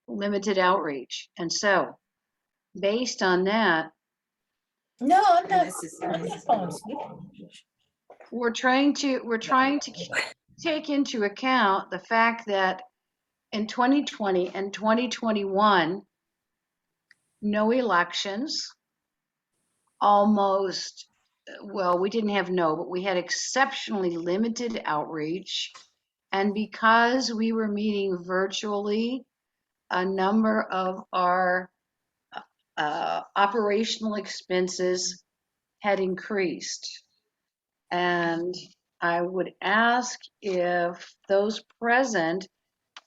limited outreach. And so based on that, No, I'm not. This is- I'm not falling asleep. we're trying to take into account the fact that in 2020 and 2021, no elections, almost, well, we didn't have but we had exceptionally limited outreach. And because we were meeting virtually, a number of our operational expenses had increased. And I would ask if those present,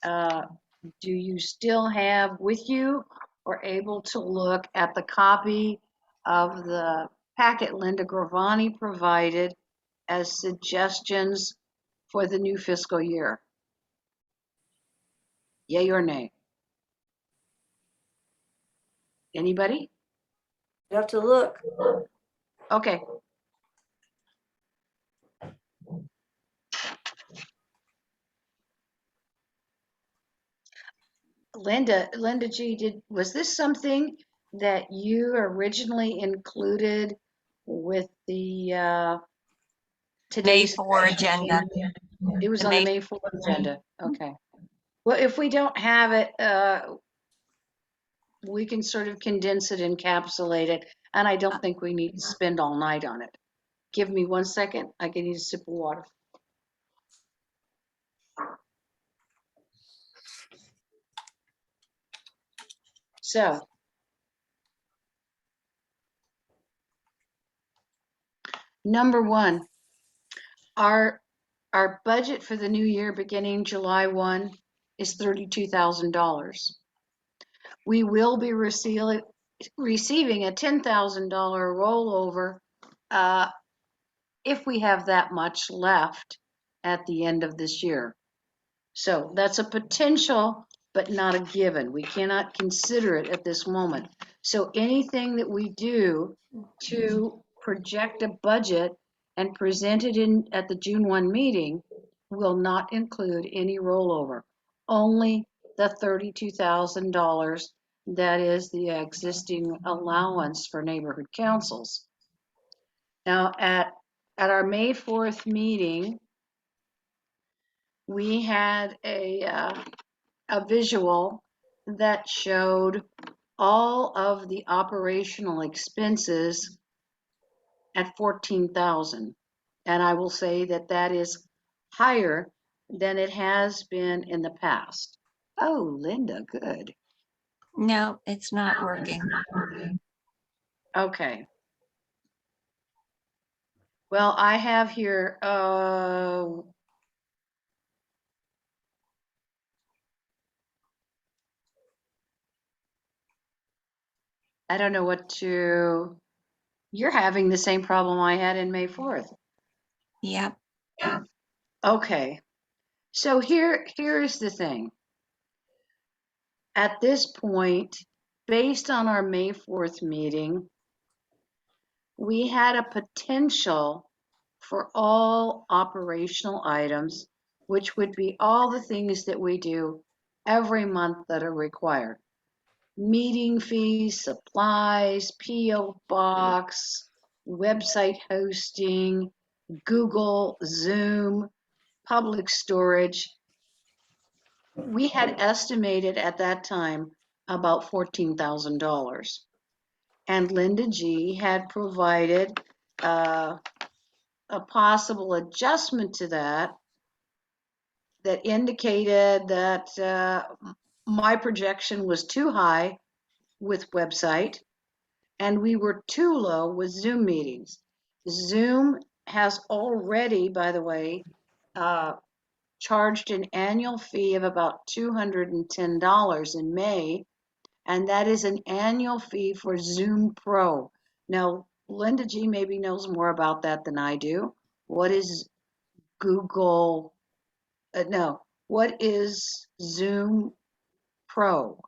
do you still have with you or able to look at the copy of the packet Linda Gravani provided as suggestions for the new fiscal year? Yay or nay? Anybody? You have to look. Okay. Linda G, was this something that you originally included with the May today's 4 agenda. It was The on the May- May 4th agenda. Okay. Well, if we don't have it, we can sort of condense it, encapsulate it, and I don't think we need to spend all night on it. Give me 1 second. I can need a sip of water. So, number one, our budget for the new year beginning July 1 is $32,000. We will be receiving a $10,000 rollover if we have that much left at the end of this year. So that's a potential, but not a given. We cannot consider it at this moment. So anything that we do to project a budget and present it in at the June 1 meeting will not include any rollover, only the $32,000 that is the existing allowance for neighborhood councils. Now, at our May 4th meeting, we had a visual that showed all of the operational expenses at 14,000. And I will say that that is higher than it has been in the past. Oh, Linda, good. No, it's not working. Okay. Well, I have here, I don't know what to, you're having the same problem I had in May 4th. Yep. Okay. So here is the thing. At this point, based on our May 4th meeting, we had a potential for all operational items, which would be all the things that we do every month that are required. Meeting fees, supplies, PO box, website hosting, Google, Zoom, public storage. We had estimated at that time about $14,000. And Linda G had provided a possible adjustment to that indicated that my projection was too high with website and we were too low with Zoom meetings. Zoom has already, by the way, charged an annual fee of about $210 in May, and that is an annual fee for Zoom Pro. Now, Linda G maybe knows more about that than I do. What is Google? What is Zoom Pro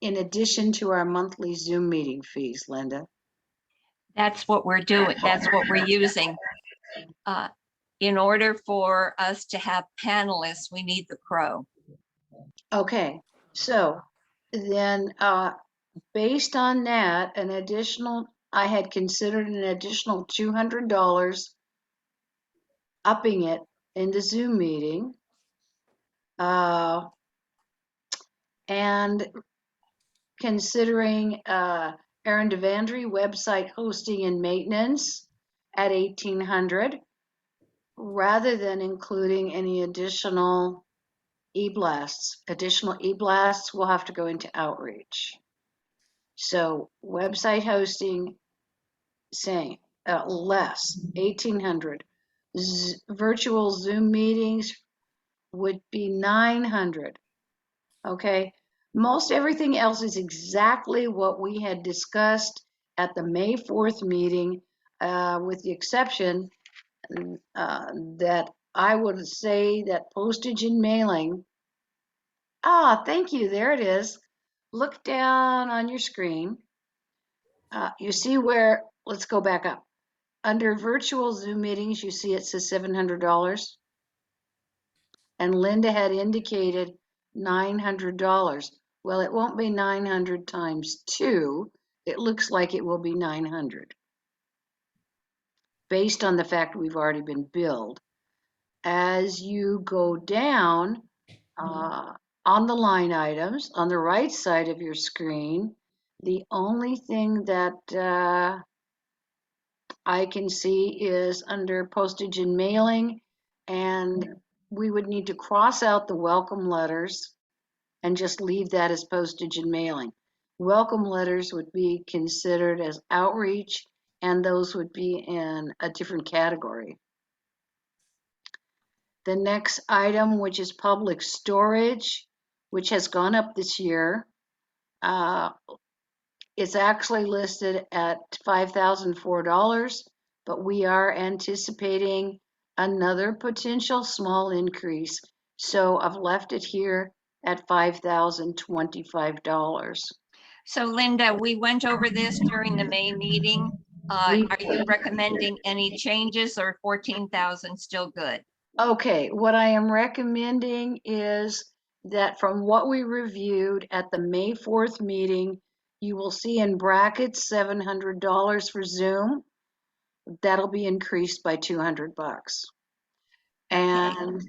in addition to our monthly Zoom meeting fees, Linda? That's what we're doing. That's what we're using. In order for us to have panelists, we need the Pro. Okay, so then based on that, I had considered an additional $200 upping it in the Zoom meeting. And considering Aaron Devandry website hosting and maintenance at $1,800, rather than including any additional e-blasts. Additional e-blasts will have to go into outreach. So website hosting, same, less, $1,800. Virtual Zoom meetings would be $900. Okay, most everything else is exactly what we had discussed at the May 4th meeting with the exception that I would say that postage and mailing. Thank you. There it is. Look down on your screen. You see where, let's go back up. Under virtual Zoom meetings, you see it says $700. And Linda had indicated $900. Well, it won't be 900 times 2. It looks like it will be 900. Based on the fact we've already been billed. As you go down on the line items, on the right side of your screen, the only thing that I can see is under postage and mailing, and we would need to cross out the welcome letters and just leave that as postage and mailing. Welcome letters would be considered as outreach, and those would be in a different category. The next item, which is public storage, which has gone up this year, it's actually listed at $5,004, but we are anticipating another potential small increase. So I've left it here at $5,025. So Linda, we went over this during the May meeting. Are you recommending any changes or 14,000 still good? Okay, what I am recommending is that from what we reviewed at the May 4th meeting, you will see in brackets $700 for Zoom. That'll be increased by $200. And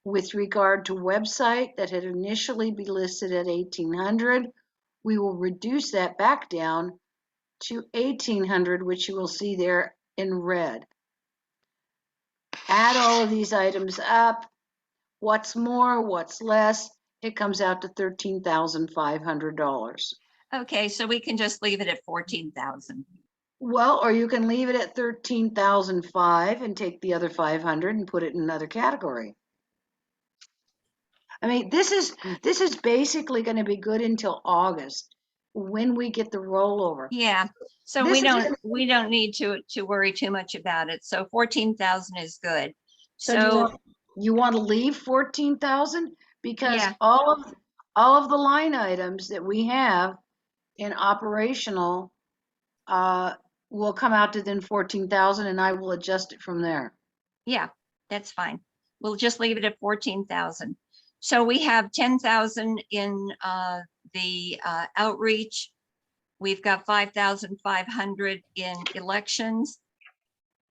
with regard to website that had initially been listed at $1,800, we will reduce that back down to $1,800, which you will see there in red. Add all of these items up. What's more, what's less, it comes out to $13,500. Okay, so we can just leave it at 14,000. Well, or you can leave it at 13,500 and take the other 500 and put it in another category. I mean, this is basically going to be good until August when we get the rollover. Yeah, so we don't need to worry too much about it. So 14,000 is good. So you want to leave 14,000 because yeah, all of the line items that we have in operational will come out to then 14,000, and I will adjust it from there. yeah, that's fine. We'll just leave it at 14,000. So we have 10,000 in the outreach. We've got 5,500 in elections,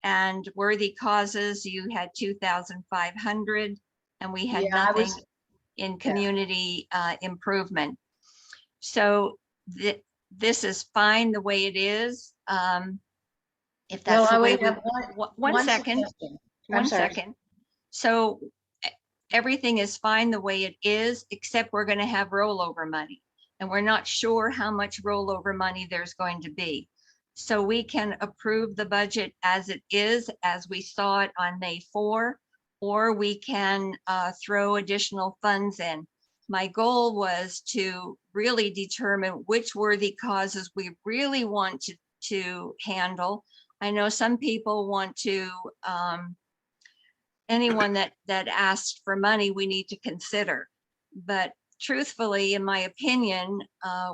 and worthy causes. You had 2,500, and we had nothing in community improvement. So this is fine the way it is. If that's the way. One second. So everything is fine the way it is, except we're going to have rollover money, and we're not sure how much rollover money there's going to be. So we can approve the budget as it is, as we saw it on May 4, or we can throw additional funds in. My goal was to really determine which worthy causes we really want to handle. I know some people want to, anyone that asked for money, we need to consider. But truthfully, in my opinion,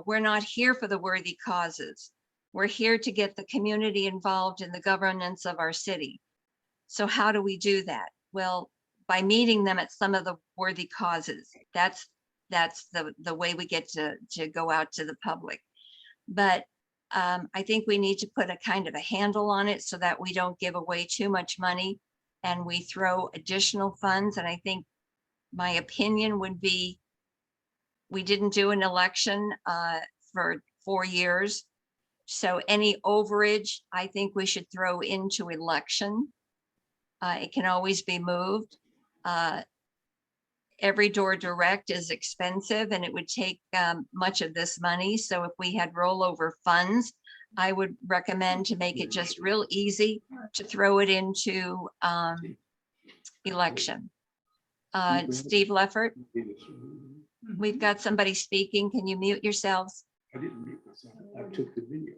we're not here for the worthy causes. We're here to get the community involved in the governance of our city. So how do we do that? Well, by meeting them at some of the worthy causes. That's the way we get to go out to the public. But I think we need to put a kind of a handle on it so that we don't give away too much money and we throw additional funds. And I think my opinion would be, we didn't do an election for 4 years. So any overage, I think we should throw into election. It can always be moved. Every door direct is expensive and it would take much of this money. So if we had rollover funds, I would recommend to make it just real easy to throw it into election. Steve Leffert, we've got somebody speaking. Can you mute yourselves? I didn't mute myself. I took the video.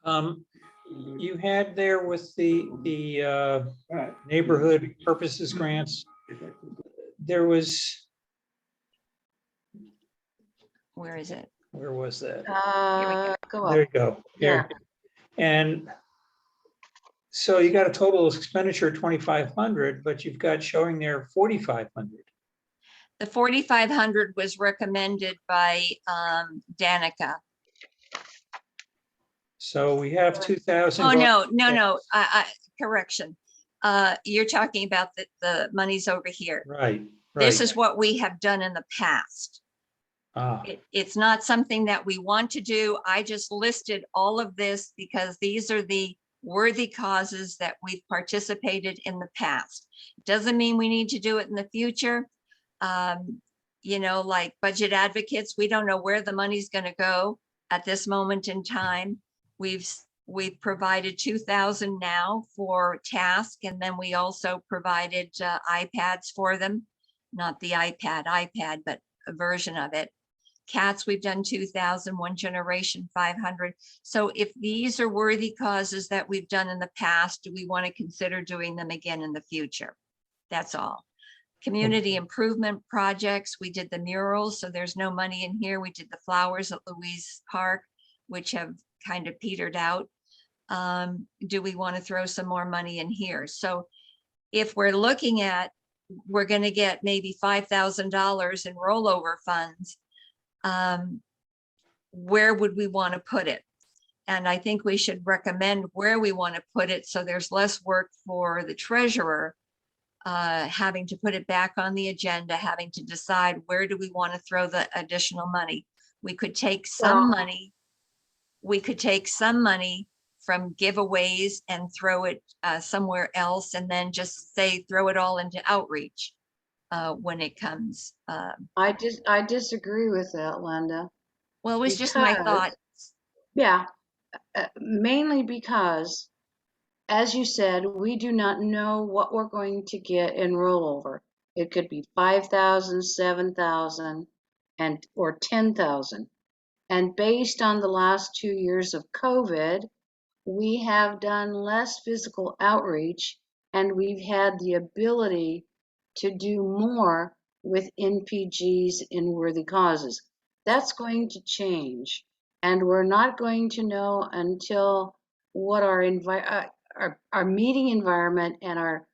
You had there with the neighborhood purposes grants, there was, Where is it? where was that? Go There up. you go. Yeah. Here. And so you got a total expenditure of 2,500, but you've got showing there 4,500. The 4,500 was recommended by Danica. So we have 2,000. Oh, no, correction. You're talking about the monies over here. Right, This right. is what we have done in the past. Ah, It's not something that we want to do. I just listed all of this because these are the worthy causes that we've participated in the past. Doesn't mean we need to do it in the future. You know, like budget advocates, we don't know where the money's going to go at this moment in time. We've provided 2,000 now for task, and then we also provided iPads for them, not the iPad, but a version of it. Cats, we've done 2,000, One Generation 500. So if these are worthy causes that we've done in the past, do we want to consider doing them again in the future? That's all. Community improvement projects, we did the murals, so there's no money in here. We did the flowers at Louise Park, which have kind of petered out. Do we want to throw some more money in here? So if we're looking at, we're going to get maybe $5,000 in rollover funds, where would we want to put it? And I think we should recommend where we want to put it so there's less work for the treasurer, having to put it back on the agenda, having to decide where do we want to throw the additional money. We could take some money. We could take some money from giveaways and throw it somewhere else, and then just say throw it all into outreach when it comes. I disagree with that, Linda. Well, it was just my thought. Yeah, mainly because, as you said, we do not know what we're going to get in rollover. It could be 5,000, 7,000, or 10,000. And based on the last 2 years of COVID, we have done less physical outreach, and we've had the ability to do more with NPGs in worthy causes. That's going to change, and we're not going to know until what our meeting environment and our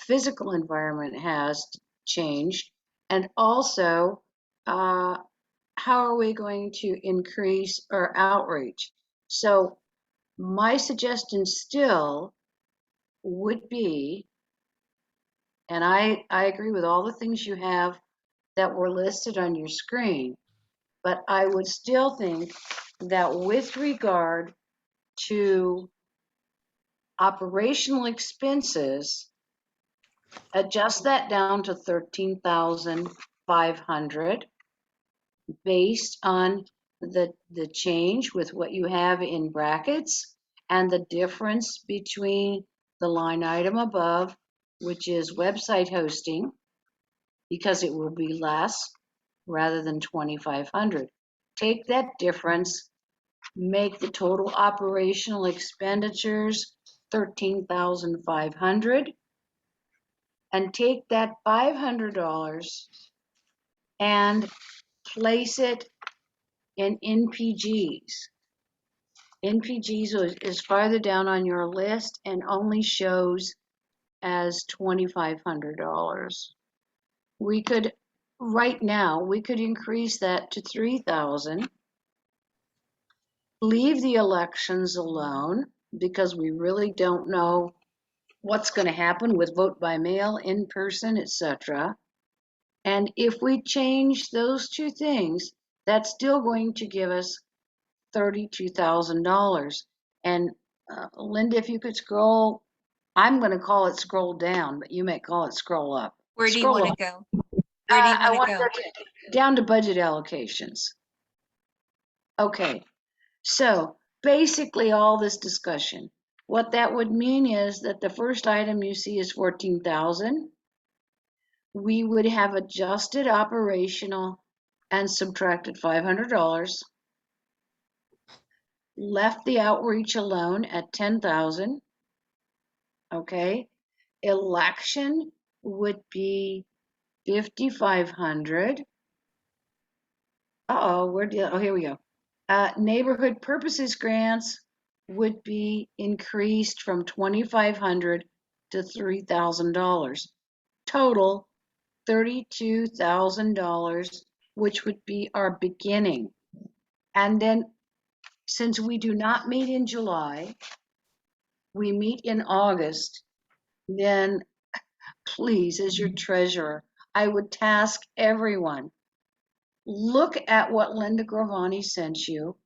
physical environment has changed, and also how are we going to increase our outreach. So my suggestion still would be, and I agree with all the things you have that were listed on your screen, but I would still think that with regard to operational expenses, adjust that down to 13,500 based on the change with what you have in brackets and the difference between the line item above, which is website hosting, because it will be less rather than 2,500. Take that difference, make the total operational expenditures 13,500, and take that $500 and place it in NPGs. NPGs is farther down on your list and only shows as $2,500. We could, right now, we could increase that to 3,000. Leave the elections alone because we really don't know what's going to happen with vote by mail, in person, etc. And if we change those two things, that's still going to give us $32,000. And Linda, if you could scroll, I'm going to call it scroll down, but you may call it scroll up. Where do you want to go? Where do you I want to go? Down to budget allocations. Okay, so basically all this discussion, what that would mean is that the first item you see is 14,000. We would have adjusted operational and subtracted $500. left the outreach alone at 10,000. Okay. Election would be 5,500. Oh, here we go. Neighborhood purposes grants would be increased from 2,500 to $3,000. Total $32,000, which would be our beginning. And then, since we do not meet in July, we meet in August, then please, as your treasurer, I would task everyone, look at what Linda Gravani sent you.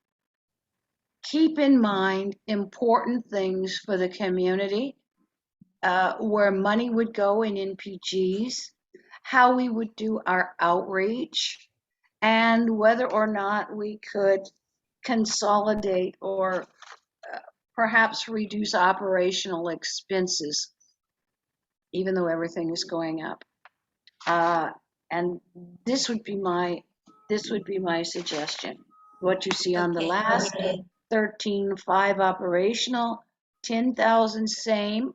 Keep in mind important things for the community, where money would go in NPGs, how we would do our outreach, and whether or not we could consolidate or perhaps reduce operational expenses, even though everything is going up. And this would be my suggestion. What you see on the Okay. last 13,500 operational, 10,000 same,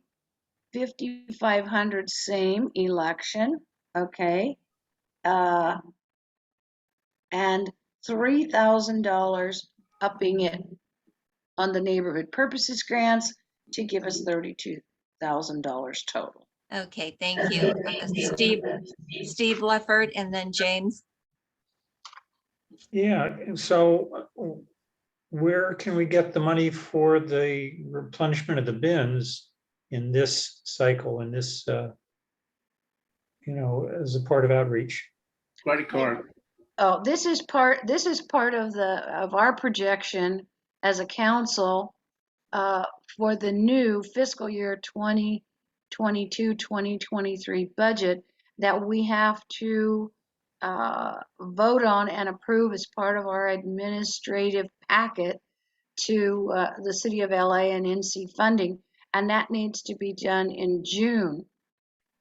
5,500 same election, okay, and $3,000 upping it on the neighborhood purposes grants to give us $32,000 total. Okay, thank you. Steve Leffert, and then James. Yeah, so where can we get the money for the replenishment of the bins in this cycle, in this, as a part of outreach? Credit card. Oh, this is part of our projection as a council for the new fiscal year 2022-2023 budget that we have to vote on and approve as part of our administrative packet to the City of LA and NC funding, and that needs to be done in June.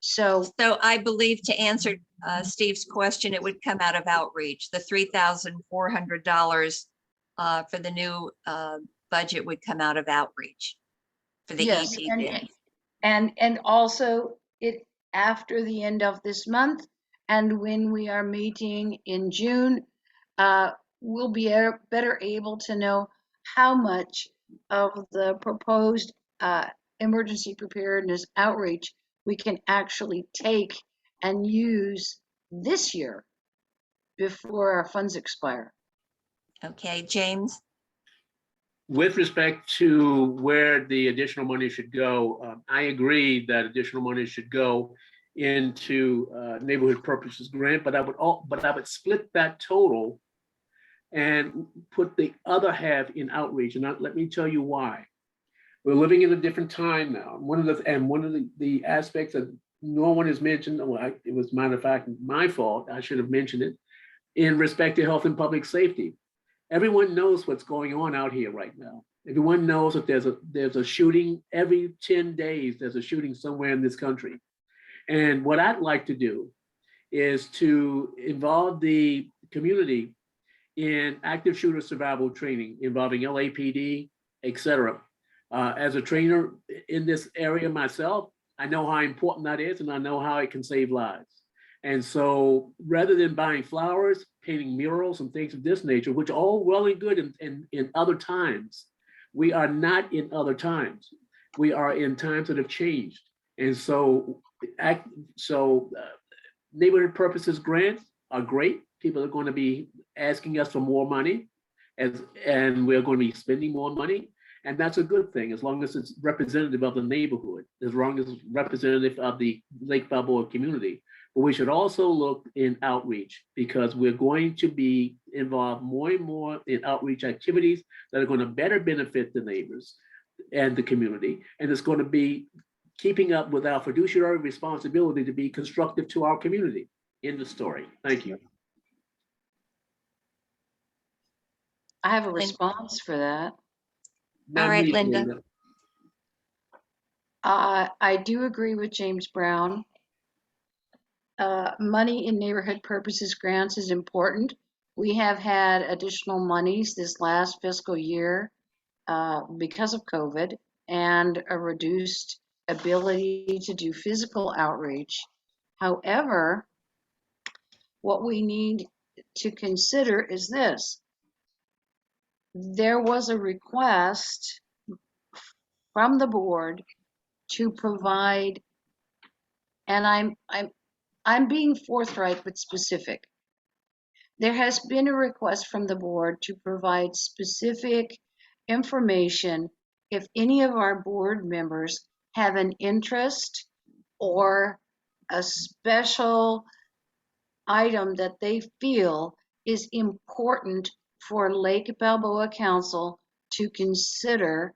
So I believe, to answer Steve's question, it would come out of outreach. The $3,400 for the new budget would come out of outreach for the yes, EP bins. and also it after the end of this month, and when we are meeting in June, we'll be better able to know how much of the proposed emergency preparedness outreach we can actually take and use this year before our funds expire. Okay, James. With respect to where the additional money should go, I agree that additional money should go into neighborhood purposes grant, but I would split that total and put the other half in outreach. And let me tell you why. We're living in a different time now. One of the aspects that no one has mentioned, it was, matter of fact, my fault, I should have mentioned it, in respect to health and public safety. Everyone knows what's going on out here right now. Everyone knows that there's a shooting every 10 days. There's a shooting somewhere in this country. And what I'd like to do is to involve the community in active shooter survival training involving LAPD, et cetera. As a trainer in this area myself, I know how important that is, and I know how it can save lives. And so rather than buying flowers, painting murals and things of this nature, which are all well and good in other times, we are not in other times. We are in times that have changed. And so, neighborhood purposes grants are great. People are going to be asking us for more money, and we're going to be spending more money. And that's a good thing, as long as it's representative of the neighborhood, as long as it's representative of the Lake Balboa community. But we should also look in outreach, because we're going to be involved more and more in outreach activities that are going to better benefit the neighbors and the community. And it's going to be keeping up with our fiduciary responsibility to be constructive to our community. End of story. Thank you. I have a response for that. All right, Linda. I do agree with James Brown. Money in neighborhood purposes grants is important. We have had additional monies this last fiscal year because of COVID and a reduced ability to do physical outreach. However, what we need to consider is this. There was a request from the board to provide, and I'm being forthright but specific. There has been a request from the board to provide specific information if any of our board members have an interest or a special item that they feel is important for Lake Balboa Council to consider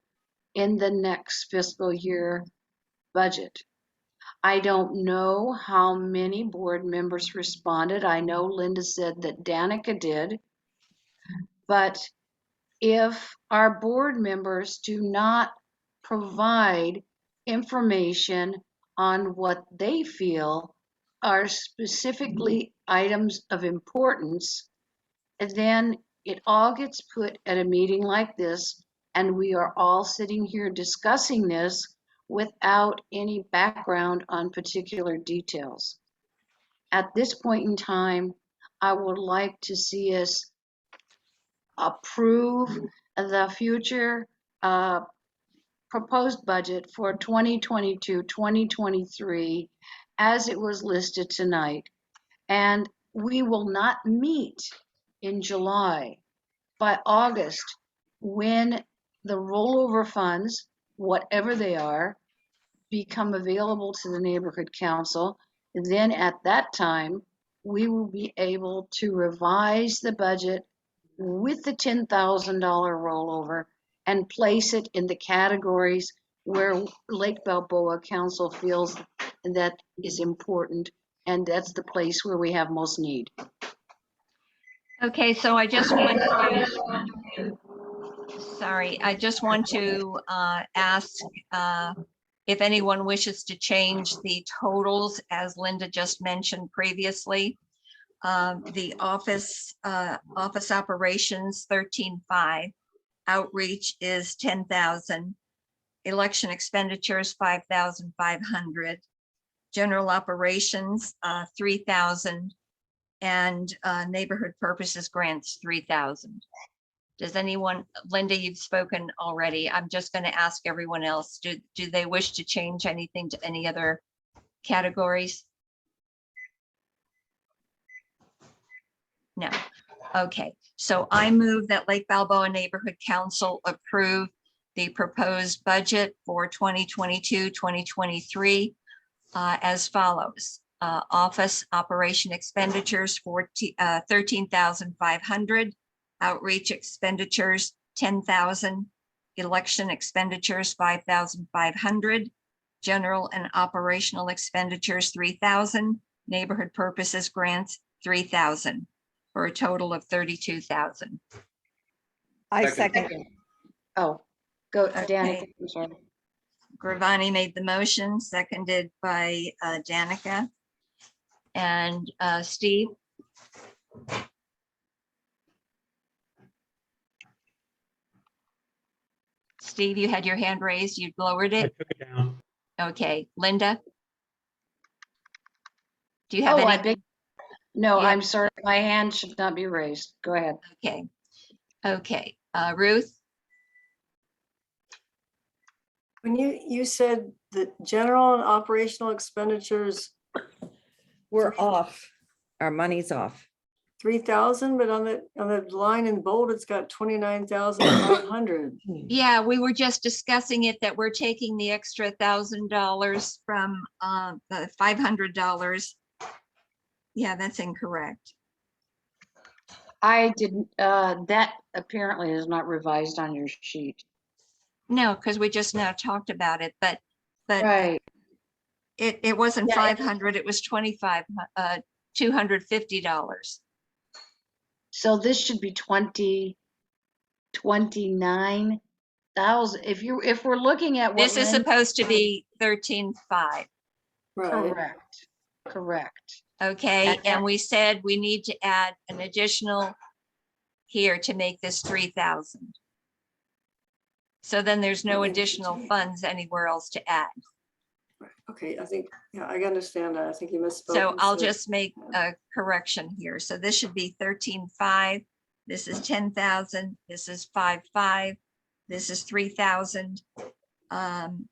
in the next fiscal year budget. I don't know how many board members responded. I know Linda said that Danica did. But if our board members do not provide information on what they feel are specifically items of importance, then it all gets put at a meeting like this, and we are all sitting here discussing this without any background on particular details. At this point in time, I would like to see us approve the future proposed budget for 2022, 2023, as it was listed tonight. And we will not meet in July. By August, when the rollover funds, whatever they are, become available to the neighborhood council, then at that time, we will be able to revise the budget with the $10,000 rollover and place it in the categories where Lake Balboa Council feels that is important, and that's the place where we have most need. Okay, so I just want to, sorry, I just want to ask if anyone wishes to change the totals, as Linda just mentioned previously. The office operations, 13,500. Outreach is 10,000. Election expenditures, 5,500. General operations, 3,000. And neighborhood purposes grants, 3,000. Does anyone, Linda, you've spoken already. I'm just going to ask everyone else, do they wish to change anything to any other categories? No. Okay, so I move that Lake Balboa Neighborhood Council approve the proposed budget for 2022, 2023 as follows. Office operation expenditures for 13,500, outreach expenditures 10,000, election expenditures 5,500, general and operational expenditures 3,000, neighborhood purposes grants 3,000, for a total of 32,000. I second. Oh, go, Okay. Danica, I'm sorry. Gravani made the motion, seconded by Danica. And Steve? Steve, you had your hand raised, you lowered I it? took it down. Okay, Linda? Do you have Oh, I any? beg, no, Yeah. I'm sorry, my hand should not be raised. Go ahead. Okay, okay. Ruth? When you said that general and operational expenditures We're off. Our money's off. 3,000, but on the line in bold, it's got 29,500. Yeah, we were just discussing it, that we're taking the extra $1,000 from the $500. Yeah, that's incorrect. I didn't, that apparently is not revised on your sheet. No, because we just now talked about it, but Right, it wasn't Yeah, 500, it was $250. so this should be 29,000. If we're looking at what. This is Lynn- supposed to be 13,500, Right. Correct. okay? And- And we said we need to add an additional here to make this 3,000. So then there's no Okay. additional funds anywhere else to add. Okay, I think, yeah, I understand that. I think you misspoke. So and I'll said- just make a correction here. So this should be 13,500. This is 10,000. This is 5,500. This is 3,000. And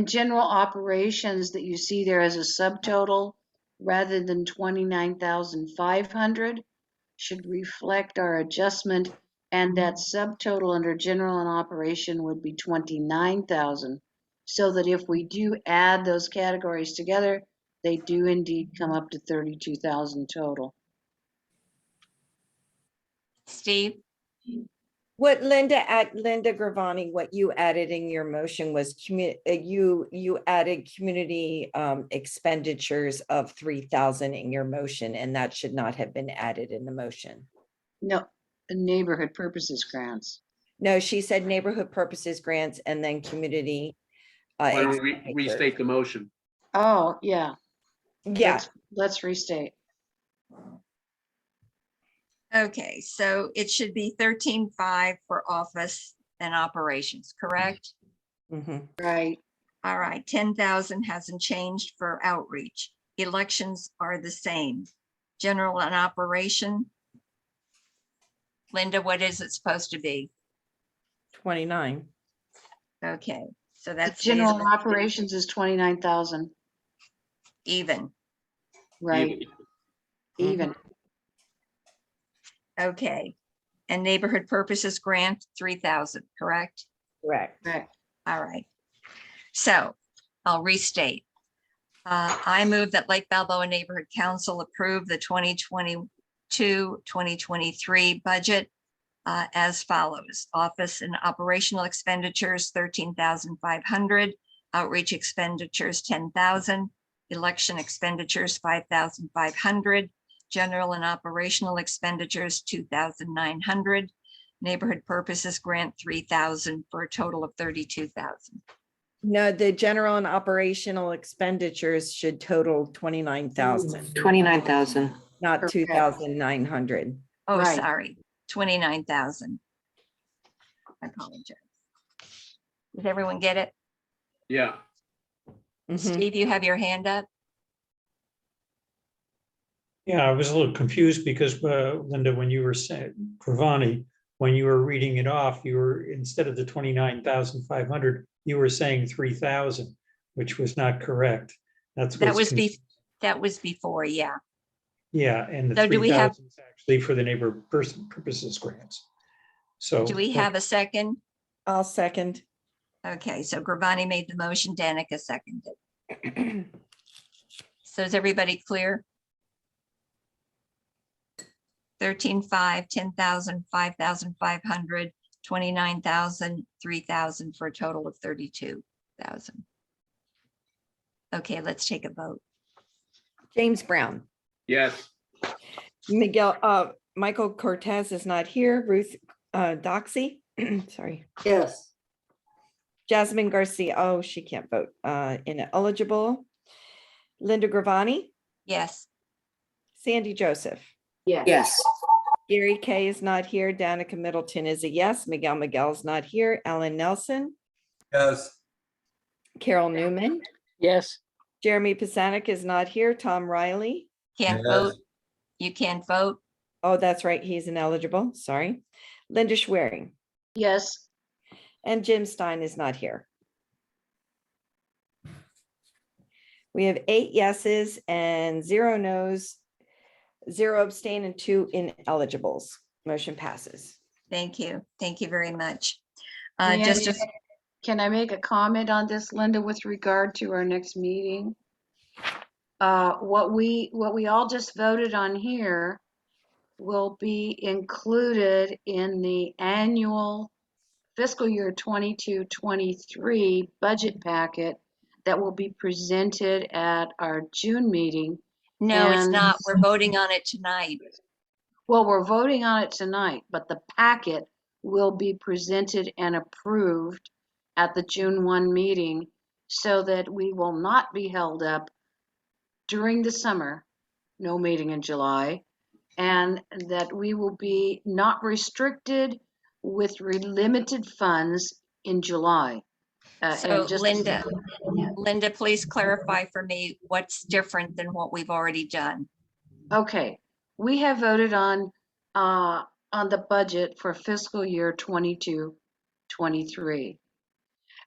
general operations that you see there as a subtotal, rather than 29,500, should reflect our adjustment, and that subtotal under general and operation would be 29,000. So that if we do add those categories together, they do indeed come up to 32,000 total. Steve, What Linda Gravani, what you added in your motion was you added community expenditures of 3,000 in your motion, and that should not have been added in the motion. No, neighborhood purposes grants. No, she said neighborhood purposes grants and then community. Why don't we expenditures. restate the motion? Oh, yeah. Yeah, Let's restate. okay, so it should be 13,500 for office and operations, correct? mhm. Right. All right, 10,000 hasn't changed for outreach. Elections are the same. General and operation. Linda, what is it supposed to be? 29. Okay, so that's General operations is 29,000. even. Right. Even. Okay, and neighborhood purposes grant 3,000, correct? Correct. Correct. All right. So I'll restate. I move that Lake Balboa Neighborhood Council approve the 2022-2023 budget as follows. Office and operational expenditures, 13,500. Outreach expenditures, 10,000. Election expenditures, 5,500. General and operational expenditures, 2,900. Neighborhood purposes grant 3,000 for a total of 32,000. No, the general and operational expenditures should total 29,000, 29,000. not Correct. 2,900. Oh, Right. sorry, 29,000. I apologize. Did everyone get it? Yeah, Mhm. Steve, you have your hand up? Yeah, I was a little confused because Linda, when you were saying, Gravani, when you were reading it off, you were, instead of the 29,500, you were saying 3,000, which was not correct. That's That what's was that was before, yeah. Yeah, and the So do we have- 3,000 is actually for the neighbor person purposes grants. So. Do we have a second? I'll second. Okay, so Gravani made the motion, Danica seconded. So is everybody clear? 13,500, 10,000, 5,500, 29,000, 3,000 for a total of 32,000. Okay, let's take a vote. James Brown, yes, Michael Cortez is not here. Ruth Doxy, sorry. Yes, Jasmine Garcia, oh, she can't vote, ineligible. Linda Gravani, Yes, Sandy Joseph, Yes. Gary Kay is not here. Danica Middleton is a yes. Miguel is not here. Ellen Nelson, Yes. Carol Newman, yes, Jeremy Pisanik is not here. Tom Riley. can't Yes. vote. You can't vote. Oh, that's right. He's ineligible. Sorry. Linda Schwerin Yes. and Jim Stein is not here. We have 8 yeses and 0 nos, 0 abstain and 2 ineligibles. Motion passes. Thank you. Thank you very much. May I Just make- as, Can I make a comment on this, Linda, with regard to our next meeting? What we all just voted on here will be included in the annual fiscal year 22-23 budget packet that will be presented at our June meeting. no, it's And- not. We're voting on it tonight. Well, we're voting on it tonight, but the packet will be presented and approved at the June 1 meeting so that we will not be held up during the summer, no meeting in July, and that we will be not restricted with limited funds in July. So And just Linda, please clarify for me what's different than what we've already done. Okay, we have voted on the budget for fiscal year 22-23.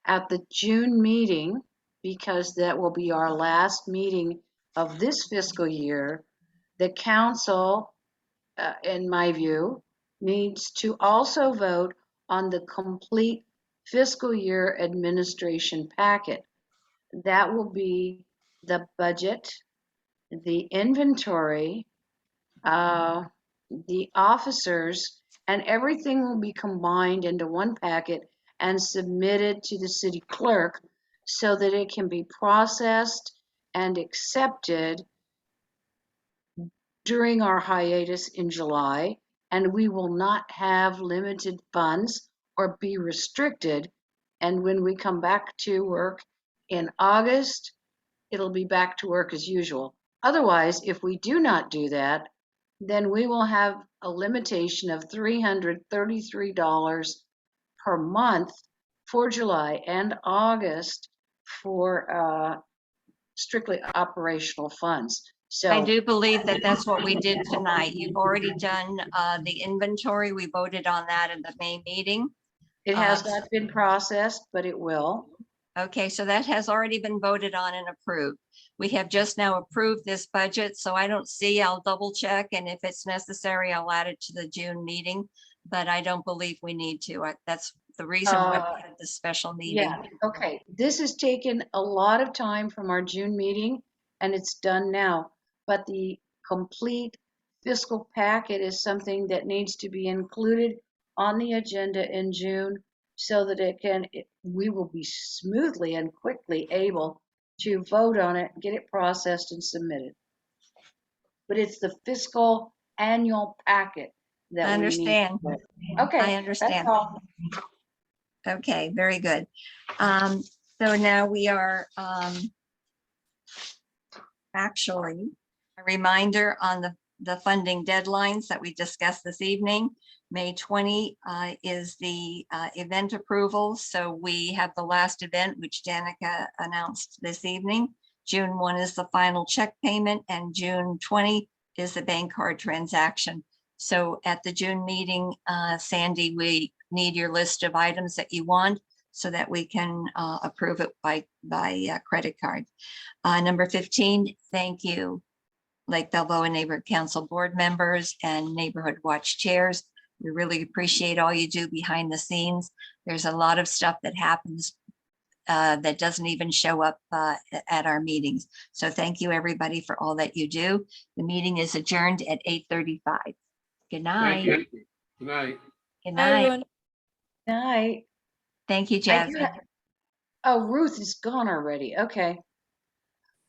At the June meeting, because that will be our last meeting of this fiscal year, the council, in my view, needs to also vote on the complete fiscal year administration packet. That will be the budget, the inventory, the officers, and everything will be combined into one packet and submitted to the city clerk so that it can be processed and accepted during our hiatus in July, and we will not have limited funds or be restricted. And when we come back to work in August, it'll be back to work as usual. Otherwise, if we do not do that, then we will have a limitation of $333 per month for July and August for strictly operational funds. So I do believe that that's what we did tonight. You've already done the inventory. We voted on that in the May meeting. it has not been processed, but it will. Okay, so that has already been voted on and approved. We have just now approved this budget, so I don't see, I'll double check, and if it's necessary, I'll add it to the June meeting, but I don't believe we need to. That's the reason why we had this special meeting. Yeah, okay. This has taken a lot of time from our June meeting, and it's done now. But the complete fiscal packet is something that needs to be included on the agenda in June so that we will be smoothly and quickly able to vote on it, get it processed and submitted. But it's the fiscal annual packet that I we need. understand. Okay, I understand. that's all. Okay, very good. So now we are actually a reminder on the funding deadlines that we discussed this evening. May 20 is the event approval. So we have the last event, which Danica announced this evening. June 1 is the final check payment, and June 20 is the bank card transaction. So at the June meeting, Sandy, we need your list of items that you want so that we can approve it by credit card. Number 15, thank you, Lake Balboa Neighborhood Council board members and Neighborhood Watch chairs. We really appreciate all you do behind the scenes. There's a lot of stuff that happens that doesn't even show up at our meetings. So thank you, everybody, for all that you do. The meeting is adjourned at 8:35. Good night. Thank you. Good night. Good Hi, night. everyone. Night. Thank you, I do Jasmine. Oh, Ruth is gone already. Okay.